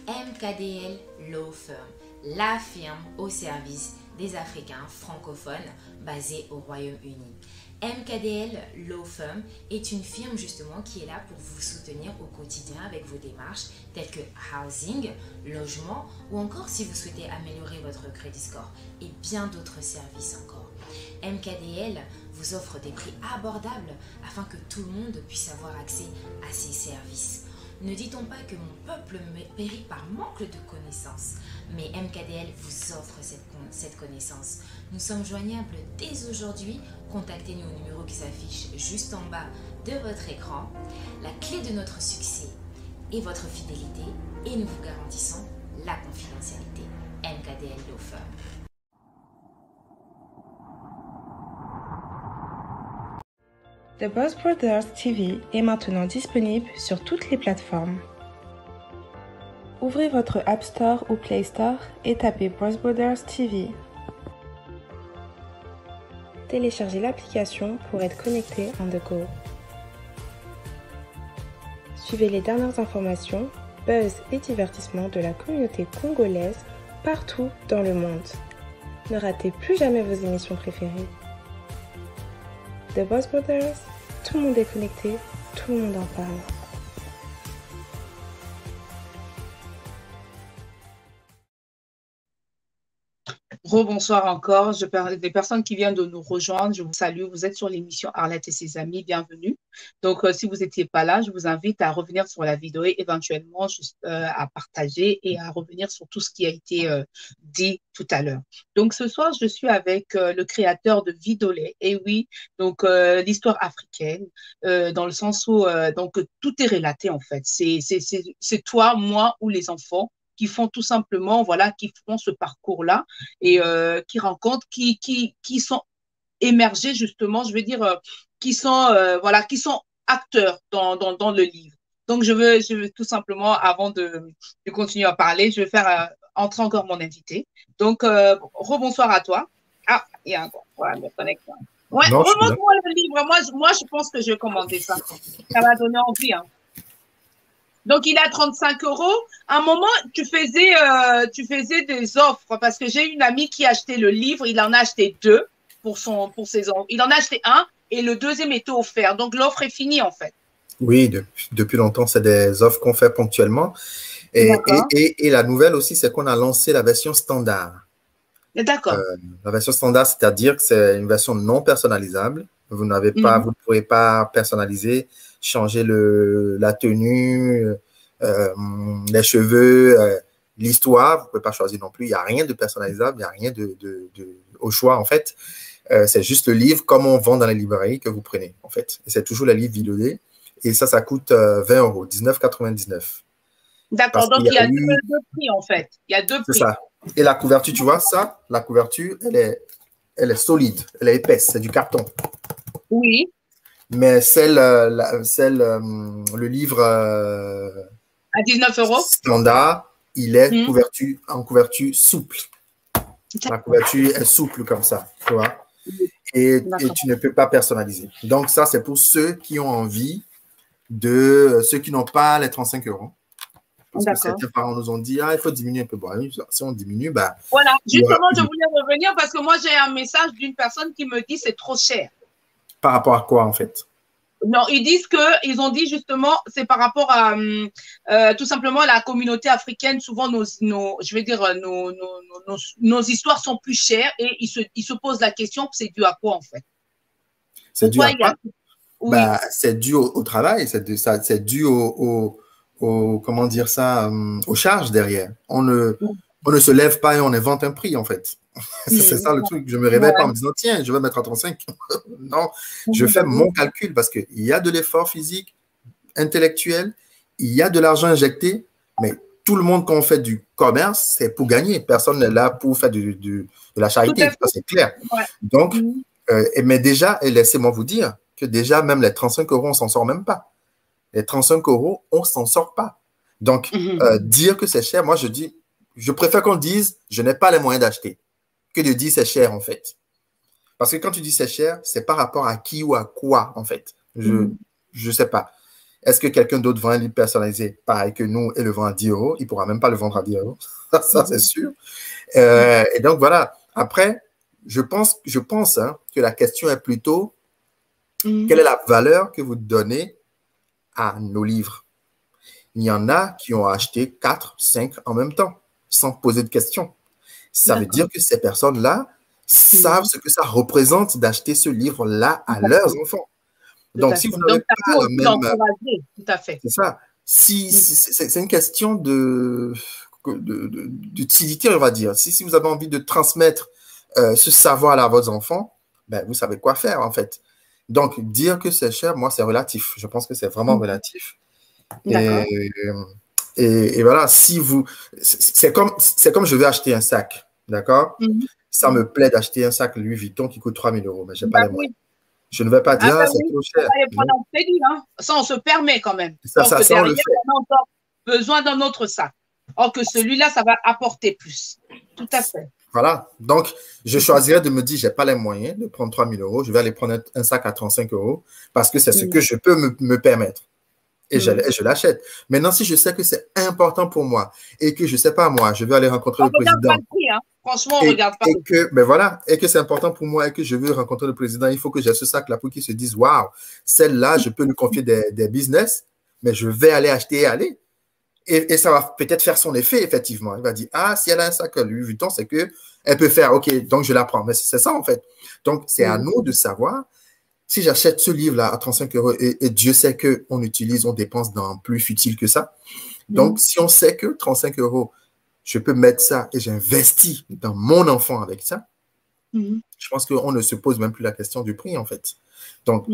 MKDL Law Firm, la firme au service des Africains francophones basés au Royaume-Uni. MKDL Law Firm est une firme justement qui est là pour vous soutenir au quotidien avec vos démarches telles que housing, logement ou encore si vous souhaitez améliorer votre credit score et bien d'autres services encore. MKDL vous offre des prix abordables afin que tout le monde puisse avoir accès à ces services. Ne dit-on pas que mon peuple périt par manque de connaissances, mais MKDL vous offre cette connaissance. Nous sommes joignables dès aujourd'hui. Contactez-nous au numéro qui s'affiche juste en bas de votre écran. La clé de notre succès est votre fidélité et nous vous garantissons la confidentialité. MKDL Law Firm. The Boss Brothers TV est maintenant disponible sur toutes les plateformes. Ouvrez votre App Store ou Play Store et tapez Boss Brothers TV. Téléchargez l'application pour être connecté on the go. Suivez les dernières informations, buzz et divertissements de la communauté congolaise partout dans le monde. Ne ratez plus jamais vos émissions préférées. The Boss Brothers, tout le monde est connecté, tout le monde en parle. Rebonsoir encore. Je parle des personnes qui viennent de nous rejoindre. Je vous salue. Vous êtes sur l'émission Arlette et ses amis. Bienvenue. Donc, si vous n'étiez pas là, je vous invite à revenir sur la vidéo et éventuellement juste, à partager et à revenir sur tout ce qui a été dit tout à l'heure. Donc, ce soir, je suis avec le créateur de Vidolet. Et oui, donc l'histoire africaine, dans le sens où donc tout est relaté en fait. C'est toi, moi ou les enfants qui font tout simplement, voilà, qui font ce parcours-là et qui rencontrent, qui sont émergés justement, je veux dire, qui sont, voilà, qui sont acteurs dans le livre. Donc, je veux tout simplement, avant de continuer à parler, je vais faire entrer encore mon invité. Donc, rebonsoir à toi. Ah, il y a encore, voilà, me connecter. Ouais, remonte-moi le livre. Moi, je pense que je vais commander ça. Ça va donner envie, hein. Donc, il est à 35 €. À un moment, tu faisais des offres parce que j'ai une amie qui a acheté le livre. Il en a acheté 2 pour ses enfants. Il en a acheté un et le deuxième était offert. Donc, l'offre est finie, en fait. Oui, depuis longtemps, c'est des offres qu'on fait ponctuellement. Et la nouvelle aussi, c'est qu'on a lancé la version standard. D'accord. La version standard, c'est-à-dire que c'est une version non personnalisable. Vous n'avez pas, vous ne pourrez pas personnaliser, changer la tenue, les cheveux, l'histoire. Vous ne pouvez pas choisir non plus. Il n'y a rien de personnalisable, il n'y a rien au choix, en fait. C'est juste le livre comme on vend dans les librairies que vous prenez, en fait. Et c'est toujours le livre Vidolet. Et ça coûte 20 €, 19,99 €. D'accord, donc il y a deux prix, en fait. Il y a deux prix. C'est ça. Et la couverture, tu vois, ça, la couverture, elle est solide, elle est épaisse, c'est du carton. Oui. Mais le livre à 19 € standard, il est en couverture souple. La couverture est souple comme ça, tu vois. Et tu ne peux pas personnaliser. Donc, ça, c'est pour ceux qui ont envie ceux qui n'ont pas les 35 €. Parce que certains parents nous ont dit, il faut diminuer un peu. Bon, si on diminue, bah. Voilà, justement, je voulais revenir parce que moi, j'ai un message d'une personne qui me dit c'est trop cher. Par rapport à quoi, en fait? Non, ils ont dit justement, c'est par rapport à tout simplement la communauté africaine. Souvent, je vais dire, nos histoires sont plus chères et ils se posent la question, c'est dû à quoi, en fait? C'est dû à quoi? Oui. Bah, c'est dû au travail, c'est dû comment dire ça, aux charges derrière. On ne se lève pas et on invente un prix, en fait. C'est ça le truc. Je me réveille pas en me disant, tiens, je vais mettre à 35. Non, je fais mon calcul parce qu'il y a de l'effort physique, intellectuel, il y a de l'argent injecté, mais tout le monde, quand on fait du commerce, c'est pour gagner. Personne n'est là pour faire de la charité, c'est clair. Ouais. Donc, mais déjà, et laissez-moi vous dire que déjà, même les 35 €, on s'en sort même pas. Les 35 €, on s'en sort pas. Donc, dire que c'est cher, moi, je préfère qu'on dise, je n'ai pas les moyens d'acheter, que de dire c'est cher, en fait. Parce que quand tu dis c'est cher, c'est par rapport à qui ou à quoi, en fait. Je sais pas. Est-ce que quelqu'un d'autre vend un livre personnalisé pareil que nous et le vend à 10 €? Il ne pourra même pas le vendre à 10 €. Ça, c'est sûr. Et donc, voilà. Après, je pense que la question est plutôt quelle est la valeur que vous donnez à nos livres? Il y en a qui ont acheté 4, 5 en même temps, sans poser de questions. Ça veut dire que ces personnes-là savent ce que ça représente d'acheter ce livre-là à leurs enfants. Donc, si vous n'avez pas le même... Tout à fait. C'est ça. C'est une question d'utilité, on va dire. Si vous avez envie de transmettre ce savoir-là à vos enfants, ben, vous savez quoi faire, en fait. Donc, dire que c'est cher, moi, c'est relatif. Je pense que c'est vraiment relatif. Et voilà, si vous... C'est comme je vais acheter un sac, d'accord? Ça me plaît d'acheter un sac Louis Vuitton qui coûte 3 000 €, mais je n'ai pas les moyens. Je ne vais pas dire, c'est trop cher. Ça, on se permet quand même. Ça, on le fait. On a encore besoin d'un autre sac. Or que celui-là, ça va apporter plus. Tout à fait. Voilà. Donc, je choisirais de me dire, je n'ai pas les moyens de prendre 3 000 €. Je vais aller prendre un sac à 35 € parce que c'est ce que je peux me permettre. Et je l'achète. Maintenant, si je sais que c'est important pour moi et que je ne sais pas moi, je vais aller rencontrer le président. Pas le prix, hein. Franchement, on ne regarde pas. Et que c'est important pour moi et que je veux rencontrer le président, il faut que j'ai ce sac-là pour qu'il se dise, waouh, celle-là, je peux lui confier des business, mais je vais aller acheter et aller. Et ça va peut-être faire son effet, effectivement. Il va dire, ah, si elle a un sac à Louis Vuitton, c'est que elle peut faire, OK, donc je la prends. Mais c'est ça, en fait. Donc, c'est à nous de savoir, si j'achète ce livre-là à 35 euros, et Dieu sait qu'on utilise, on dépense dans plus futile que ça. Donc, si on sait que 35 euros, je peux mettre ça et j'investis dans mon enfant avec ça, je pense qu'on ne se pose même plus la question du prix, en fait. Donc,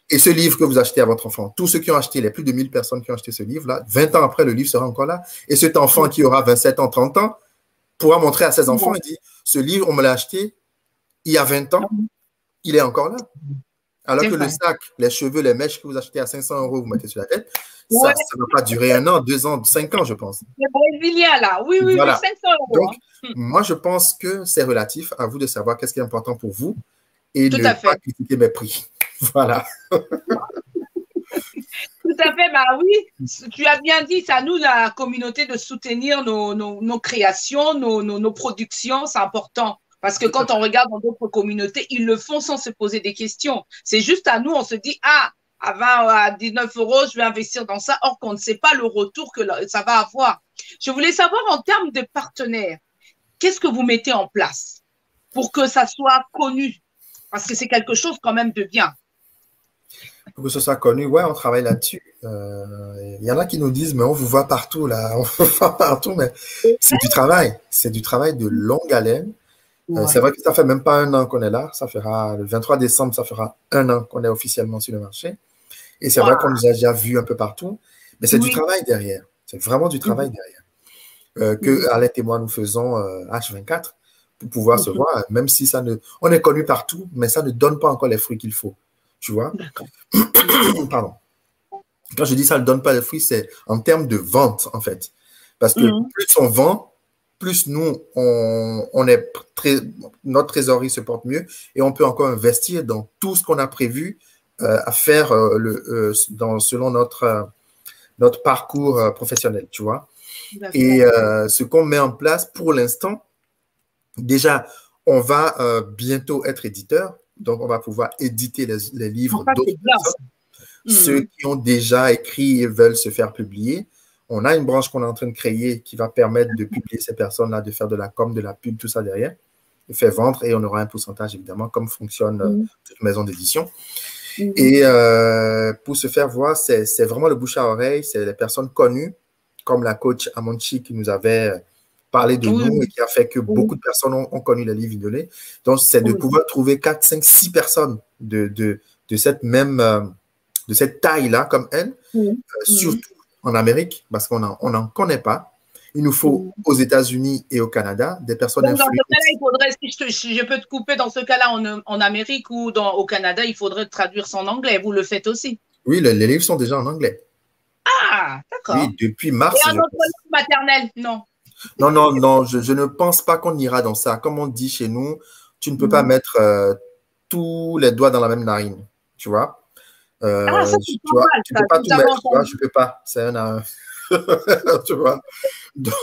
et ce livre que vous achetez à votre enfant, tous ceux qui ont acheté, les plus de 1000 personnes qui ont acheté ce livre-là, 20 ans après, le livre sera encore là. Et cet enfant qui aura 27 ans, 30 ans, pourra montrer à ses enfants et dire, ce livre, on me l'a acheté il y a 20 ans, il est encore là. Alors que le sac, les cheveux, les mèches que vous achetez à 500 euros, vous mettez sur la tête, ça ne va pas durer 1 an, 2 ans, 5 ans, je pense. Les Brésiliens, là. Oui, voilà. 500 euros. Donc, moi, je pense que c'est relatif à vous de savoir qu'est-ce qui est important pour vous et Tout ne à fait. pas critiquer mes prix. Voilà. Tout à fait, bah oui, tu as bien dit, c'est à nous, la communauté, de soutenir nos créations, nos productions, c'est important. Parce que quand on regarde dans d'autres communautés, ils le font sans se poser des questions. C'est juste à nous, on se dit, ah, à 20, à 19 euros, je vais investir dans ça, or qu'on ne sait pas le retour que ça va avoir. Je voulais savoir, en termes de partenaires, qu'est-ce que vous mettez en place pour que ça soit connu? Parce que c'est quelque chose quand même de bien. Pour que ce soit connu, ouais, on travaille là-dessus. Il y en a qui nous disent, mais on vous voit partout, là, on vous voit partout, mais c'est du travail. C'est du travail de longue haleine. C'est vrai que ça fait même pas 1 an qu'on est là. Ça fera, le 23 décembre, ça fera 1 an qu'on est officiellement sur le marché. Et c'est vrai qu'on nous a déjà vus un peu partout, mais c'est du travail derrière. C'est vraiment du travail derrière. Que Arlette et moi, nous faisons H24 pour pouvoir se voir, même si ça ne... On est connu partout, mais ça ne donne pas encore les fruits qu'il faut. Tu vois? Pardon. Quand je dis ça ne donne pas les fruits, c'est en termes de vente, en fait. Parce que plus on vend, plus nous, notre trésorerie se porte mieux et on peut encore investir dans tout ce qu'on a prévu à faire selon notre parcours professionnel, tu vois. Et ce qu'on met en place pour l'instant, déjà, on va bientôt être éditeur. Donc, on va pouvoir éditer les livres d'autres personnes. Ceux qui ont déjà écrit et veulent se faire publier. On a une branche qu'on est en train de créer qui va permettre de publier ces personnes-là, de faire de la com, de la pub, tout ça derrière, de faire vendre et on aura un pourcentage, évidemment, comme fonctionne toute maison d'édition. Et pour se faire voir, c'est vraiment le bouche à oreille, c'est les personnes connues, comme la coach Amonchi qui nous avait parlé de nous et qui a fait que beaucoup de personnes ont connu les livres Vidolé. Donc, c'est de pouvoir trouver 4, 5, 6 personnes de cette même, de cette taille-là, comme elle, surtout en Amérique, parce qu'on n'en connaît pas. Il nous faut aux États-Unis et au Canada des personnes influentes. Dans ce cas-là, il faudrait, si je peux te couper, dans ce cas-là, en Amérique ou au Canada, il faudrait traduire ça en anglais. Vous le faites aussi? Oui, les livres sont déjà en anglais. Ah, d'accord. Oui, depuis mars. Et en notre langue maternelle, non? Non, je ne pense pas qu'on ira dans ça. Comme on dit chez nous, tu ne peux pas mettre tous les doigts dans la même narine, tu vois. Ça, tu vois, tu peux pas tout mettre, tu vois, je peux pas. C'est un tu vois. Donc,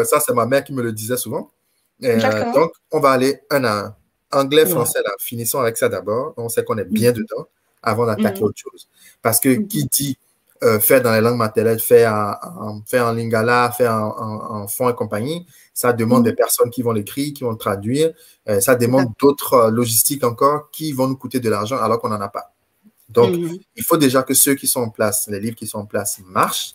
ça, c'est ma mère qui me le disait souvent. Donc, on va aller un à un. Anglais, français, là, finissons avec ça d'abord. On sait qu'on est bien dedans avant d'attaquer autre chose. Parce que qui dit faire dans les langues maternelles, faire en lingala, faire en fond et compagnie, ça demande des personnes qui vont l'écrire, qui vont le traduire. Ça demande d'autres logistiques encore qui vont nous coûter de l'argent alors qu'on n'en a pas. Donc, il faut déjà que ceux qui sont en place, les livres qui sont en place marchent,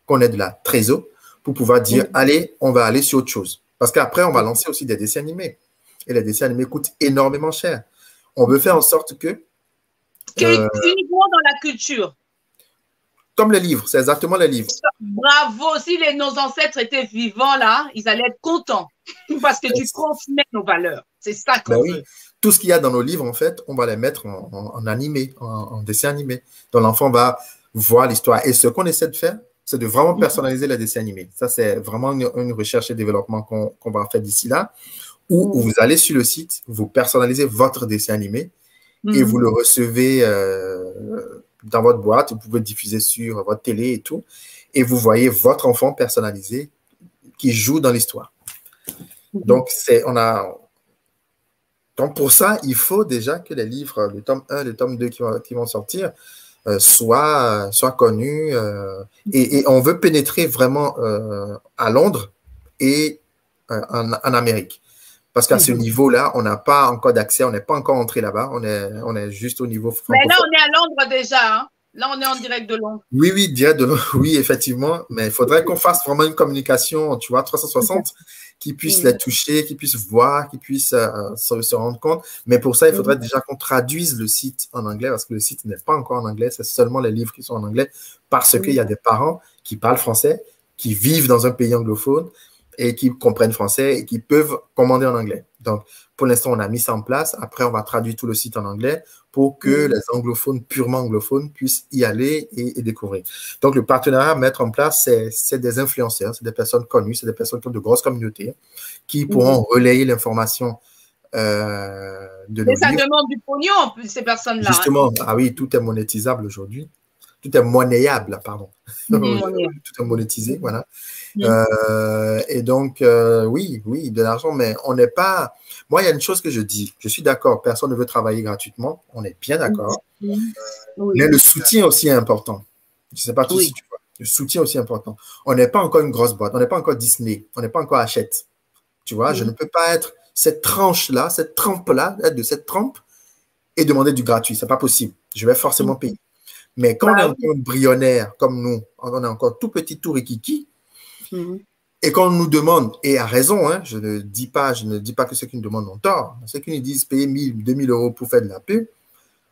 qu'on ait de la trésor pour pouvoir dire, allez, on va aller sur autre chose. Parce qu'après, on va lancer aussi des dessins animés. Et les dessins animés coûtent énormément cher. On veut faire en sorte que... uniquement dans la culture. Comme les livres, c'est exactement les livres. Bravo, si nos ancêtres étaient vivants là, ils allaient être contents parce que tu transmets nos valeurs. C'est ça qu'on veut. Tout ce qu'il y a dans nos livres, en fait, on va les mettre en animé, en dessin animé. Donc, l'enfant va voir l'histoire. Et ce qu'on essaie de faire, c'est de vraiment personnaliser les dessins animés. Ça, c'est vraiment une recherche et développement qu'on va faire d'ici là, où vous allez sur le site, vous personnalisez votre dessin animé et vous le recevez dans votre boîte. Vous pouvez diffuser sur votre télé et tout. Et vous voyez votre enfant personnalisé qui joue dans l'histoire. Donc, donc, pour ça, il faut déjà que les livres, le tome 1, le tome 2 qui vont sortir, soit connu. Et on veut pénétrer vraiment à Londres et en Amérique. Parce qu'à ce niveau-là, on n'a pas encore d'accès, on n'est pas encore entré là-bas, on est juste au niveau francophone. Mais là, on est à Londres déjà, hein? Là, on est en direct de Londres. Oui, oui, direct de Londres, oui, effectivement, mais il faudrait qu'on fasse vraiment une communication, tu vois, 360, qui puisse les toucher, qui puisse voir, qui puisse se rendre compte. Mais pour ça, il faudrait déjà qu'on traduise le site en anglais, parce que le site n'est pas encore en anglais, c'est seulement les livres qui sont en anglais, parce qu'il y a des parents qui parlent français, qui vivent dans un pays anglophone, et qui comprennent français et qui peuvent commander en anglais. Donc, pour l'instant, on a mis ça en place. Après, on va traduire tout le site en anglais pour que les anglophones, purement anglophones, puissent y aller et découvrir. Donc, le partenariat à mettre en place, c'est des influenceurs, c'est des personnes connues, c'est des personnes qui ont de grosses communautés qui pourront relayer l'information de Mais ça livres. demande du pognon, ces personnes-là. Justement, ah oui, tout est monétisable aujourd'hui. Tout est monnayable, pardon. Tout est monétisé, voilà. Et donc, oui, de l'argent, mais on n'est pas... Moi, il y a une chose que je dis. Je suis d'accord, personne ne veut travailler gratuitement. On est bien d'accord. Mais le soutien aussi est important. Je ne sais pas tout si tu vois. Le soutien aussi est important. On n'est pas encore une grosse boîte. On n'est pas encore Disney. On n'est pas encore Hachette. Tu vois, je ne peux pas être cette tranche-là, cette trempe-là, être de cette trempe et demander du gratuit. Ce n'est pas possible. Je vais forcément payer. Mais quand on est encore embryonnaire comme nous, on est encore tout petit, tout rikiki, et qu'on nous demande, et à raison, hein, je ne dis pas que ceux qui nous demandent ont tort, ceux qui nous disent payer 1000, 2000 euros pour faire de la pub,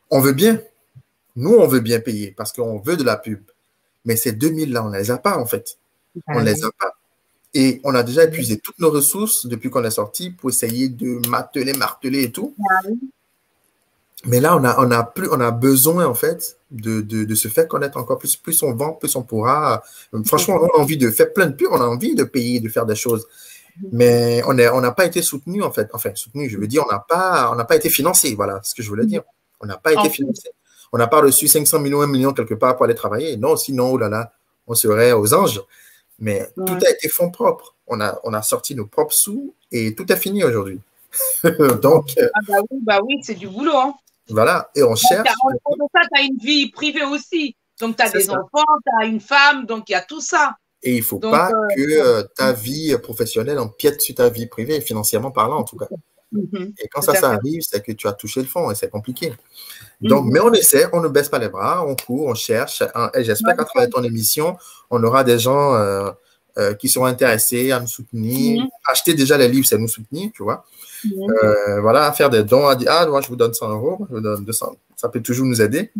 on veut bien. Nous, on veut bien payer parce qu'on veut de la pub. Mais ces 2000-là, on ne les a pas en fait. On ne les a pas. Et on a déjà épuisé toutes nos ressources depuis qu'on est sorti pour essayer de marteler et tout. Mais là, on a besoin, en fait, de se faire connaître encore plus. Plus on vend, plus on pourra. Franchement, on a envie de faire plein de pubs, on a envie de payer, de faire des choses. Mais on n'a pas été soutenu, en fait. Enfin, soutenu, je veux dire, on n'a pas été financé. Voilà ce que je voulais dire. On n'a pas été financé. On n'a pas reçu 500 millions, 1 million quelque part pour aller travailler. Non, sinon, oh là là, on serait aux anges. Mais tout a été fonds propres. On a sorti nos propres sous et tout est fini aujourd'hui. Donc. Bah oui, c'est du boulot, hein. Voilà, et on cherche. En de ça, tu as une vie privée aussi. Donc, tu as des enfants, tu as une femme, donc il y a tout ça. Et il ne faut pas que ta vie professionnelle empiète sur ta vie privée, financièrement parlant en tout cas. Et quand ça arrive, c'est que tu as touché le fond et c'est compliqué. Donc, mais on essaie, on ne baisse pas les bras, on court, on cherche. Et j'espère qu'à travers ton émission, on aura des gens qui seront intéressés à nous soutenir. Acheter déjà les livres, c'est nous soutenir, tu vois. Voilà, faire des dons, à dire, ah, moi, je vous donne 100 euros, je vous donne 200. Ça peut toujours nous aider.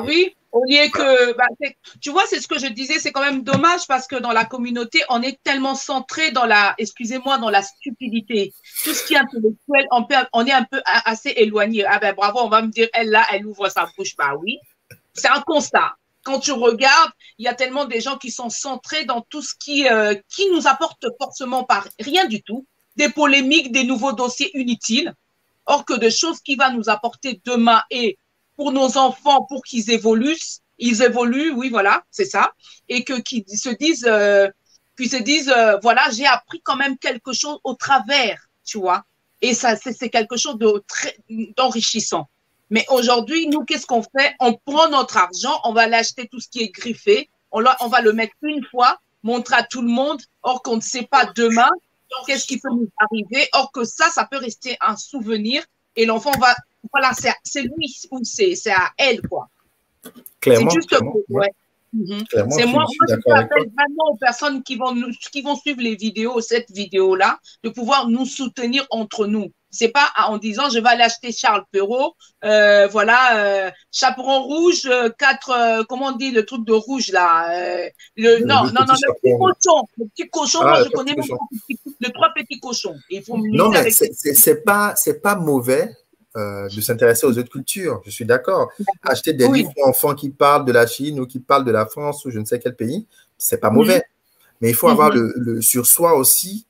Oui. Au lieu que, tu vois, c'est ce que je disais, c'est quand même dommage parce que dans la communauté, on est tellement centré dans excusez-moi, dans la stupidité. Tout ce qui est intellectuel, on est un peu assez éloigné. Ah ben bravo, on va me dire, elle là, elle ouvre sa bouche. Bah oui, c'est un constat. Quand tu regardes, il y a tellement des gens qui sont centrés dans tout ce qui nous apporte forcément par rien du tout. Des polémiques, des nouveaux dossiers inutiles, or que des choses qui vont nous apporter demain et pour nos enfants, pour qu'ils évoluent, oui, voilà, c'est ça, et qu'ils se disent, voilà, j'ai appris quand même quelque chose au travers, tu vois, et ça, c'est quelque chose d'enrichissant. Mais aujourd'hui, nous, qu'est-ce qu'on fait? On prend notre argent, on va l'acheter tout ce qui est griffé, on va le mettre une fois, montrer à tout le monde, or qu'on ne sait pas demain qu'est-ce qui peut nous arriver, or que ça peut rester un souvenir et l'enfant va, voilà, c'est lui ou c'est à elle, quoi. Clairement. C'est juste c'est moi qui appelle vraiment aux personnes qui vont suivre les vidéos, cette vidéo-là, de pouvoir nous soutenir entre nous. C'est pas en disant je vais aller acheter Charles Perrault, chaperon rouge, 4, comment on dit le truc de rouge là, le petit cochon, moi je connais les 3 petits cochons. Il faut me non mais c'est pas mauvais de s'intéresser aux autres cultures, je suis d'accord. Acheter des livres pour enfants qui parlent de la Chine ou qui parlent de la France ou je ne sais quel pays, c'est pas mauvais. Mais il faut avoir sur soi aussi.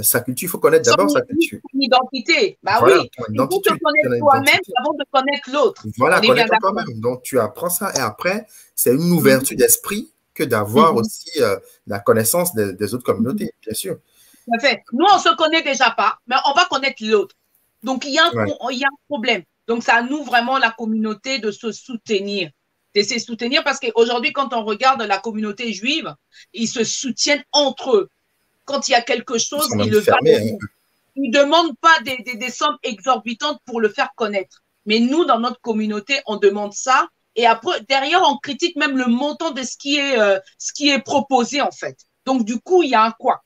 Sa culture, il faut connaître d'abord sa culture. Son identité, voilà, oui. Il faut te connaître toi-même avant de connaître l'autre. Voilà, connaître toi-même. Donc, tu apprends ça et après, c'est une ouverture d'esprit que d'avoir aussi la connaissance des autres communautés, bien sûr. Tout à fait. Nous, on ne se connaît déjà pas, mais on va connaître l'autre. Donc, il y a un problème. Donc, c'est à nous vraiment, la communauté, de se soutenir. Tu essaies de soutenir parce qu'aujourd'hui, quand on regarde la communauté juive, ils se soutiennent entre eux. Quand il y a quelque chose, ils le valorisent. Ils ne demandent pas des sommes exorbitantes pour le faire connaître. Mais nous, dans notre communauté, on demande ça. Et après, derrière, on critique même le montant de ce qui est proposé, en fait. Donc, du coup, il y a un couac.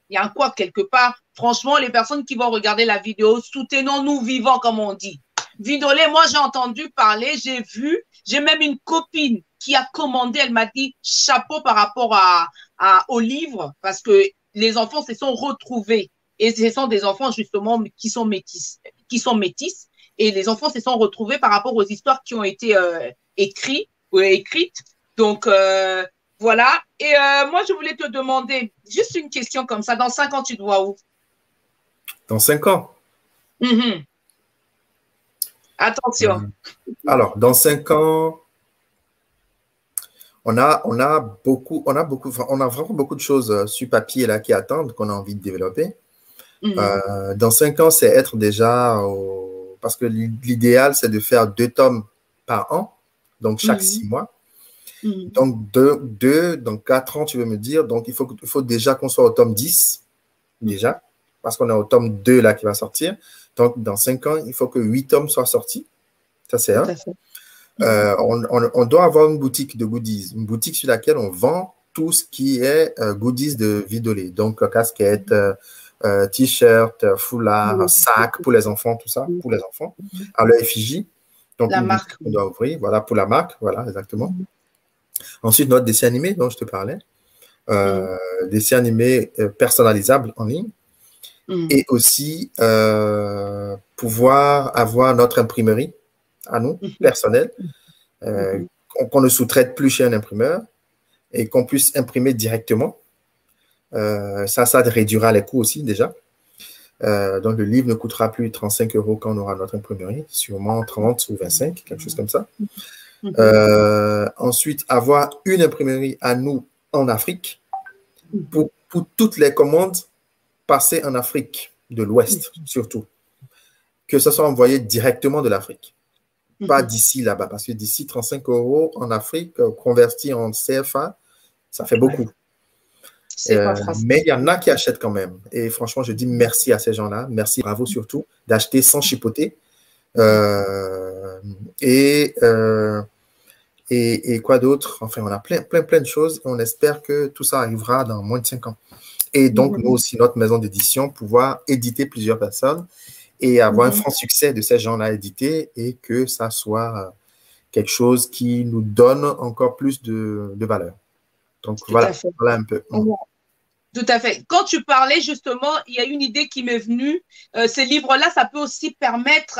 Il y a un couac quelque part. Franchement, les personnes qui vont regarder la vidéo, soutenons-nous vivants, comme on dit. Vidolé, moi, j'ai entendu parler, j'ai vu, j'ai même une copine qui a commandé, elle m'a dit chapeau par rapport au livre, parce que les enfants se sont retrouvés. Et ce sont des enfants, justement, qui sont métis. Et les enfants se sont retrouvés par rapport aux histoires qui ont été écrites. Donc, voilà. Et moi, je voulais te demander juste une question comme ça. Dans 5 ans, tu te vois où? Dans 5 ans? Attention. Alors, dans 5 ans, on a vraiment beaucoup de choses sur papier là qui attendent, qu'on a envie de développer. Dans 5 ans, c'est être déjà parce que l'idéal, c'est de faire 2 tomes par an, donc chaque 6 mois. Donc, dans 4 ans, tu veux me dire, donc il faut déjà qu'on soit au tome 10, déjà, parce qu'on est au tome 2 là qui va sortir. Donc, dans 5 ans, il faut que 8 tomes soient sortis. Ça, c'est un. On doit avoir une boutique de goodies, une boutique sur laquelle on vend tout ce qui est goodies de Vidolé. Donc, casquettes, t-shirt, foulard, sac pour les enfants, tout ça, pour les enfants, à leur effigie. Donc, la marque. On doit ouvrir, voilà, pour la marque, voilà, exactement. Ensuite, notre dessin animé dont je te parlais, dessin animé personnalisable en ligne, et aussi pouvoir avoir notre imprimerie à nous, personnelle, qu'on ne sous-traite plus chez un imprimeur et qu'on puisse imprimer directement. Ça réduira les coûts aussi déjà. Donc, le livre ne coûtera plus 35 € quand on aura notre imprimerie, sûrement 30 ou 25, quelque chose comme ça. Ensuite, avoir une imprimerie à nous en Afrique pour toutes les commandes passer en Afrique de l'Ouest, surtout. Que ce soit envoyé directement de l'Afrique. Pas d'ici là-bas, parce que d'ici 35 € en Afrique, converti en CFA, ça fait beaucoup. Mais il y en a qui achètent quand même. Et franchement, je dis merci à ces gens-là. Merci, bravo surtout, d'acheter sans chipoter. Et quoi d'autre? Enfin, on a plein de choses. On espère que tout ça arrivera dans moins de 5 ans. Et donc, nous aussi, notre maison d'édition, pouvoir éditer plusieurs personnes et avoir un franc succès de ces gens-là édités et que ça soit quelque chose qui nous donne encore plus de valeur. Donc, voilà un peu. Tout à fait. Quand tu parlais, justement, il y a une idée qui m'est venue. Ces livres-là, ça peut aussi permettre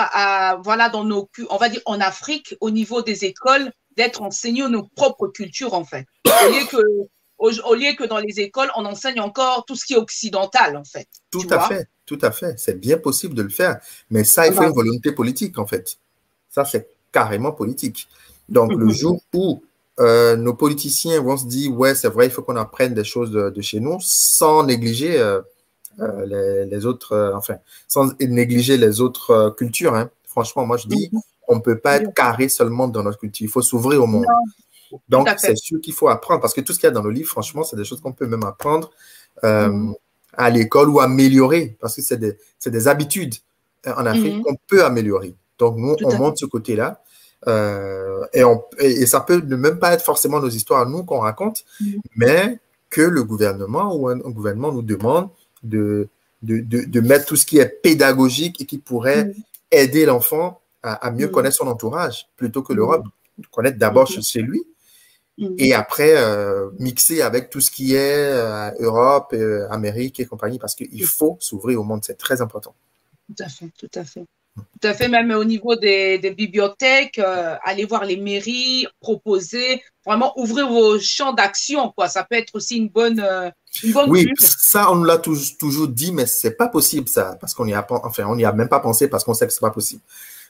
on va dire en Afrique, au niveau des écoles, d'être enseignés nos propres cultures, en fait. Au lieu que dans les écoles, on enseigne encore tout ce qui est occidental, en fait. Tout à fait. C'est bien possible de le faire. Mais ça, il faut une volonté politique, en fait. Ça, c'est carrément politique. Donc, le jour où nos politiciens vont se dire, ouais, c'est vrai, il faut qu'on apprenne des choses de chez nous sans négliger les autres, sans négliger les autres cultures. Hein. Franchement, moi, je dis, on ne peut pas être carré seulement dans notre culture. Il faut s'ouvrir au monde. Donc, c'est sûr qu'il faut apprendre parce que tout ce qu'il y a dans le livre, franchement, c'est des choses qu'on peut même apprendre à l'école ou améliorer parce que c'est des habitudes en Afrique qu'on peut améliorer. Donc, nous, on monte ce côté-là. Et ça peut ne même pas être forcément nos histoires, nous, qu'on raconte, mais que le gouvernement ou un gouvernement nous demande de mettre tout ce qui est pédagogique et qui pourrait aider l'enfant à mieux connaître son entourage plutôt que l'Europe. Connaître d'abord chez lui et après mixer avec tout ce qui est Europe, Amérique et compagnie parce qu'il faut s'ouvrir au monde, c'est très important. Tout à fait, tout à fait. Tout à fait, même au niveau des bibliothèques, aller voir les mairies, proposer, vraiment ouvrir vos champs d'action, quoi. Ça peut être aussi une bonne oui, pub. Ça, on nous l'a toujours dit, mais c'est pas possible, ça, parce qu'on n'y a même pas pensé parce qu'on sait que c'est pas possible.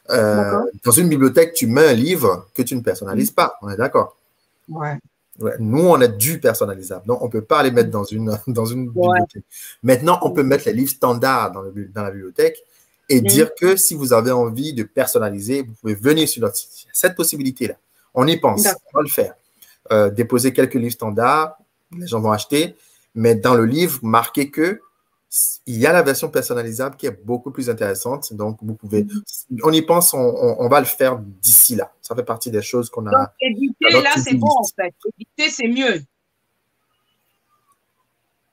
Dans une bibliothèque, tu mets un livre que tu ne personnalises pas, on est d'accord? Ouais. Nous, on est du personnalisable, donc on ne peut pas les mettre dans une bibliothèque. Maintenant, on peut mettre les livres standards dans la bibliothèque et dire que si vous avez envie de personnaliser, vous pouvez venir sur notre site. Cette possibilité-là. On y pense, on va le faire. Déposer quelques livres standards, les gens vont acheter, mais dans le livre, marquez que il y a la version personnalisable qui est beaucoup plus intéressante. Donc, vous pouvez, on y pense, on va le faire d'ici là. Ça fait partie des choses qu'on a. Donc, éditer, là, c'est bon, en fait. Éditer, c'est mieux.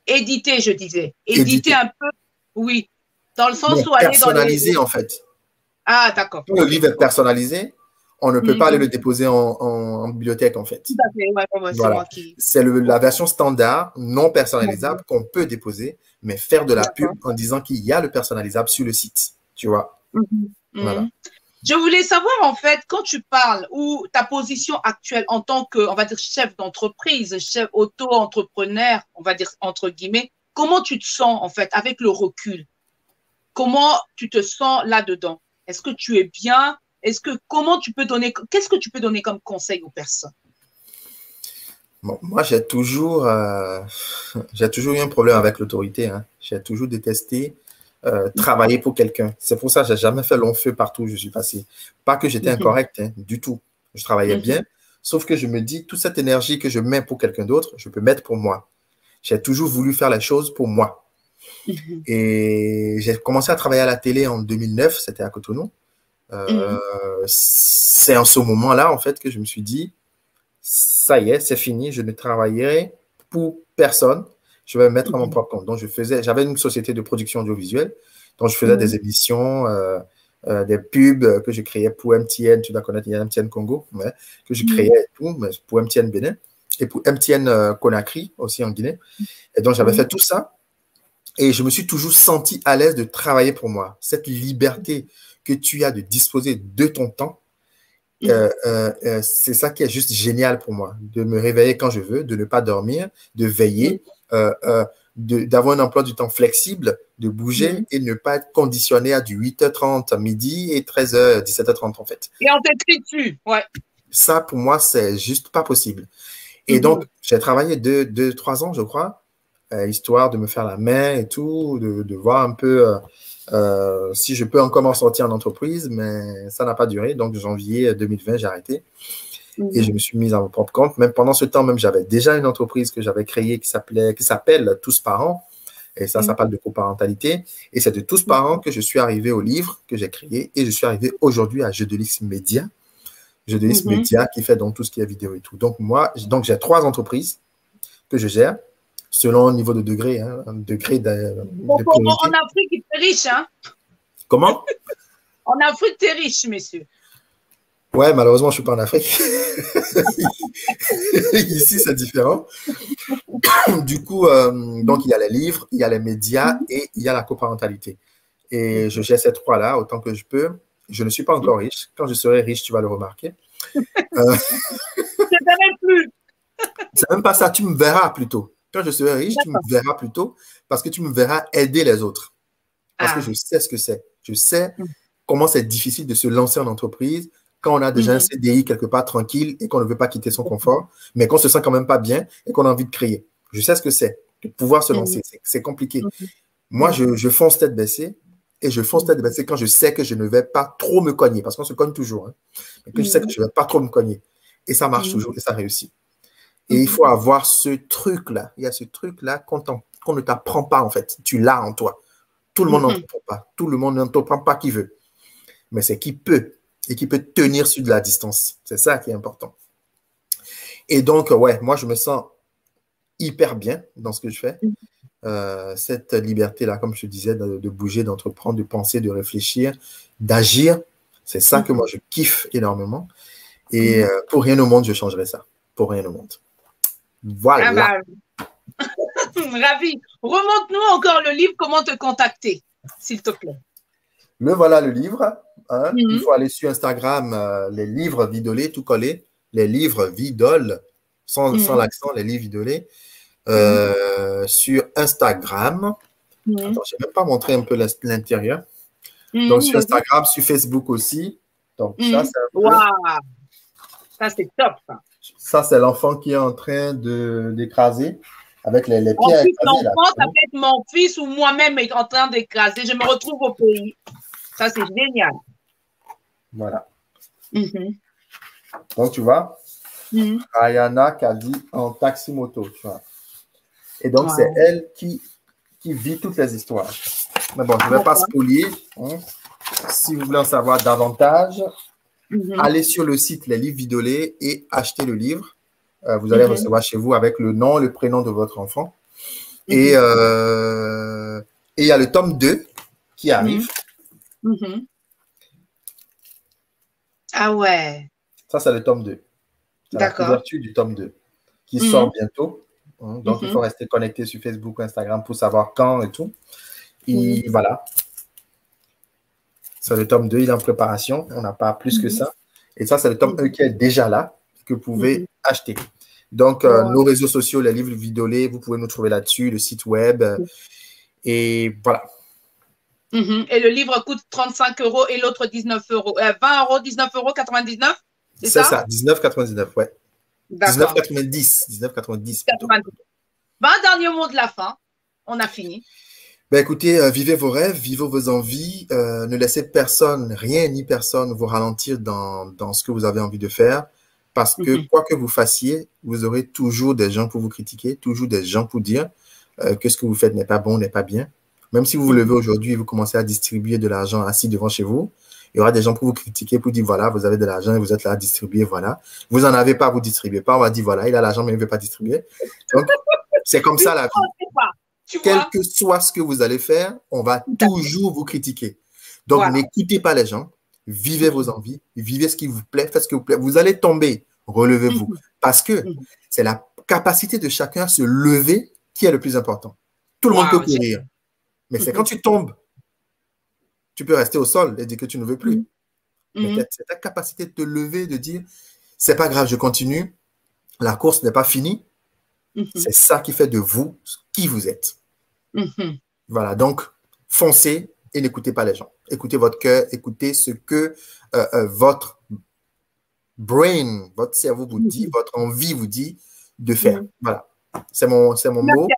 Éditer, je disais. Éditer un peu, oui. Dans le sens où aller dans les... Personnaliser, en fait. Ah, d'accord. Quand le livre est personnalisé, on ne peut pas aller le déposer en bibliothèque, en fait. Tout à fait, ouais, c'est moi qui... C'est la version standard, non personnalisable, qu'on peut déposer, mais faire de la pub en disant qu'il y a le personnalisable sur le site, tu vois. Voilà. Je voulais savoir, en fait, quand tu parles, ou ta position actuelle en tant que, on va dire, chef d'entreprise, chef auto-entrepreneur, on va dire, entre guillemets, comment tu te sens, en fait, avec le recul? Comment tu te sens là-dedans? Est-ce que tu es bien? Comment tu peux donner, qu'est-ce que tu peux donner comme conseil aux personnes? Bon, moi, j'ai toujours eu un problème avec l'autorité. Hein. J'ai toujours détesté travailler pour quelqu'un. C'est pour ça que j'ai jamais fait long feu partout où je suis passé. Pas que j'étais incorrect, hein, du tout. Je travaillais bien, sauf que je me dis, toute cette énergie que je mets pour quelqu'un d'autre, je peux mettre pour moi. J'ai toujours voulu faire les choses pour moi. Et j'ai commencé à travailler à la télé en 2009, c'était à Cotonou. C'est en ce moment-là, en fait, que je me suis dit, ça y est, c'est fini, je ne travaillerai pour personne, je vais me mettre à mon propre compte. Donc, j'avais une société de production audiovisuelle, donc je faisais des émissions, des pubs que je créais pour MTN, tu dois connaître, il y a MTN Congo, ouais, que je créais et tout, mais pour MTN Bénin, et pour MTN Conakry, aussi en Guinée. Et donc, j'avais fait tout ça, et je me suis toujours senti à l'aise de travailler pour moi. Cette liberté que tu as de disposer de ton temps, c'est ça qui est juste génial pour moi, de me réveiller quand je veux, de ne pas dormir, de veiller, d'avoir un emploi du temps flexible, de bouger et ne pas être conditionné à du 8h30 à midi et 13h, 17h30 en fait. Et on t'écrit dessus, ouais. Ça, pour moi, c'est juste pas possible. Et donc, j'ai travaillé 2-3 ans, je crois, histoire de me faire la main et tout, de voir un peu si je peux encore m'en sortir en entreprise, mais ça n'a pas duré. Donc, janvier 2020, j'ai arrêté et je me suis mise à mon propre compte. Même pendant ce temps, même j'avais déjà une entreprise que j'avais créée qui s'appelle Tous Parents. Et ça parle de coparentalité. Et c'est de Tous Parents que je suis arrivé au livre que j'ai créé et je suis arrivé aujourd'hui à Jeux de Lix Média. Jeux de Lix Média qui fait donc tout ce qui est vidéo et tout. Donc, j'ai 3 entreprises que je gère selon le niveau de degré, hein, un degré de priorité. En Afrique, tu es riche, hein? Comment? En Afrique, tu es riche, messieurs. Ouais, malheureusement, je ne suis pas en Afrique. Ici, c'est différent. Du coup, donc, il y a les livres, il y a les médias et il y a la coparentalité. Et je gère ces 3-là autant que je peux. Je ne suis pas encore riche. Quand je serai riche, tu vas le remarquer. Je ne verrai plus. C'est même pas ça. Tu me verras plutôt. Quand je serai riche, tu me verras plutôt parce que tu me verras aider les autres. Parce que je sais ce que c'est. Je sais comment c'est difficile de se lancer en entreprise quand on a déjà un CDI quelque part tranquille et qu'on ne veut pas quitter son confort, mais qu'on se sent quand même pas bien et qu'on a envie de créer. Je sais ce que c'est, de pouvoir se lancer. C'est compliqué. Moi, je fonce tête baissée et je fonce tête baissée quand je sais que je ne vais pas trop me cogner parce qu'on se cogne toujours. Hein, mais que je sais que je ne vais pas trop me cogner. Et ça marche toujours et ça réussit. Et il faut avoir ce truc-là. Il y a ce truc-là qu'on ne t'apprend pas, en fait. Tu l'as en toi. Tout le monde n'entreprend pas. Tout le monde n'entreprend pas qui veut. Mais c'est qui peut. Et qui peut tenir sur de la distance. C'est ça qui est important. Et donc, ouais, moi, je me sens hyper bien dans ce que je fais. Cette liberté-là, comme je te disais, de bouger, d'entreprendre, de penser, de réfléchir, d'agir. C'est ça que moi, je kiffe énormément. Et pour rien au monde, je changerais ça. Pour rien au monde. Voilà. Ah bah, ravi. Remonte-nous encore le livre, comment te contacter, s'il te plaît. Le voilà le livre. Hein. Il faut aller sur Instagram, les livres Vidolé, tout collé. Les livres Vidol, sans l'accent, les livres Vidolé. Sur Instagram. Attends, je n'ai même pas montré un peu l'intérieur. Donc, sur Instagram, sur Facebook aussi. Donc, ça, c'est un peu... Wow. Ça, c'est top. Ça, c'est l'enfant qui est en train d'écraser avec les pieds à écraser. L'enfant, ça peut être mon fils ou moi-même est en train d'écraser. Je me retrouve au pays. Ça, c'est génial. Voilà. Donc, tu vois, Ayana Kadi en taxi-moto, tu vois. Et donc, c'est elle qui vit toutes les histoires. Mais bon, je ne vais pas spolier. Hein. Si vous voulez en savoir davantage, allez sur le site Les Livres Vidolés et achetez le livre. Vous allez recevoir chez vous avec le nom, le prénom de votre enfant. Et il y a le tome 2 qui arrive. Ah ouais. Ça, c'est le tome 2. C'est la couverture du tome 2 qui sort bientôt. Donc, il faut rester connecté sur Facebook ou Instagram pour savoir quand et tout. Et voilà. C'est le tome 2, il est en préparation. On n'a pas plus que ça. Et ça, c'est le tome 1 qui est déjà là, que vous pouvez acheter. Donc, nos réseaux sociaux, Les Livres Vidolés, vous pouvez nous trouver là-dessus, le site web. Et voilà. Et le livre coûte 35 € et l'autre 19 €. 20 €, 19,99 €, c'est ça? C'est ça, 19,99 €, ouais. 19,90 €. 19,90 €. 20 derniers mots de la fin. On a fini. Ben écoutez, vivez vos rêves, vivez vos envies. Ne laissez personne, rien ni personne vous ralentir dans ce que vous avez envie de faire. Parce que quoi que vous fassiez, vous aurez toujours des gens pour vous critiquer, toujours des gens pour dire que ce que vous faites n'est pas bon, n'est pas bien. Même si vous vous levez aujourd'hui et vous commencez à distribuer de l'argent assis devant chez vous, il y aura des gens pour vous critiquer, pour dire voilà, vous avez de l'argent et vous êtes là à distribuer, voilà. Vous n'en avez pas, vous ne distribuez pas. On va dire voilà, il a l'argent mais il ne veut pas distribuer. Donc, c'est comme ça la vie. Quel que soit ce que vous allez faire, on va toujours vous critiquer. Donc, n'écoutez pas les gens, vivez vos envies, vivez ce qui vous plaît, faites ce qui vous plaît. Vous allez tomber, relevez-vous. Parce que c'est la capacité de chacun à se lever qui est le plus important. Tout le monde peut courir. Mais c'est quand tu tombes, tu peux rester au sol et dire que tu ne veux plus. Mais c'est ta capacité de te lever, de dire, c'est pas grave, je continue. La course n'est pas finie. C'est ça qui fait de vous qui vous êtes. Voilà, donc foncez et n'écoutez pas les gens. Écoutez votre cœur, écoutez ce que votre brain, votre cerveau vous dit, votre envie vous dit de faire. Voilà, c'est mon mot.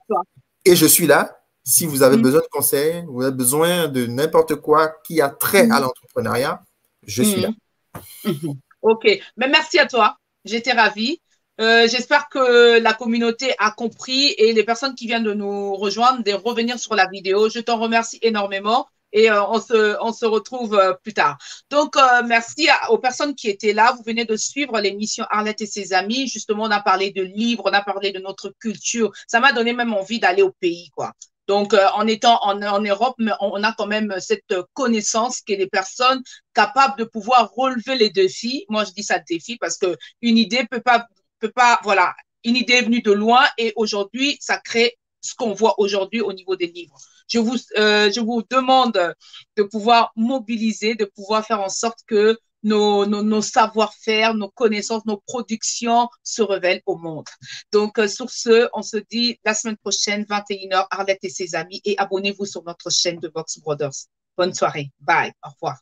Et je suis là. Si vous avez besoin de conseils, vous avez besoin de n'importe quoi qui a trait à l'entrepreneuriat, je suis là. OK. Mais merci à toi. J'étais ravie. J'espère que la communauté a compris et les personnes qui viennent de nous rejoindre, de revenir sur la vidéo. Je t'en remercie énormément et on se retrouve plus tard. Donc, merci aux personnes qui étaient là. Vous venez de suivre l'émission Arlette et ses amis. Justement, on a parlé de livres, on a parlé de notre culture. Ça m'a donné même envie d'aller au pays, quoi. Donc, en étant en Europe, mais on a quand même cette connaissance qu'il y a des personnes capables de pouvoir relever les défis. Moi, je dis ça défi parce qu'une idée peut pas, voilà, une idée est venue de loin et aujourd'hui, ça crée ce qu'on voit aujourd'hui au niveau des livres. Je vous demande de pouvoir mobiliser, de pouvoir faire en sorte que nos savoir-faire, nos connaissances, nos productions se révèlent au monde. Donc, sur ce, on se dit la semaine prochaine, 21 h, Arlette et ses amis, et abonnez-vous sur notre chaîne de Vox Brothers. Bonne soirée. Bye. Au revoir.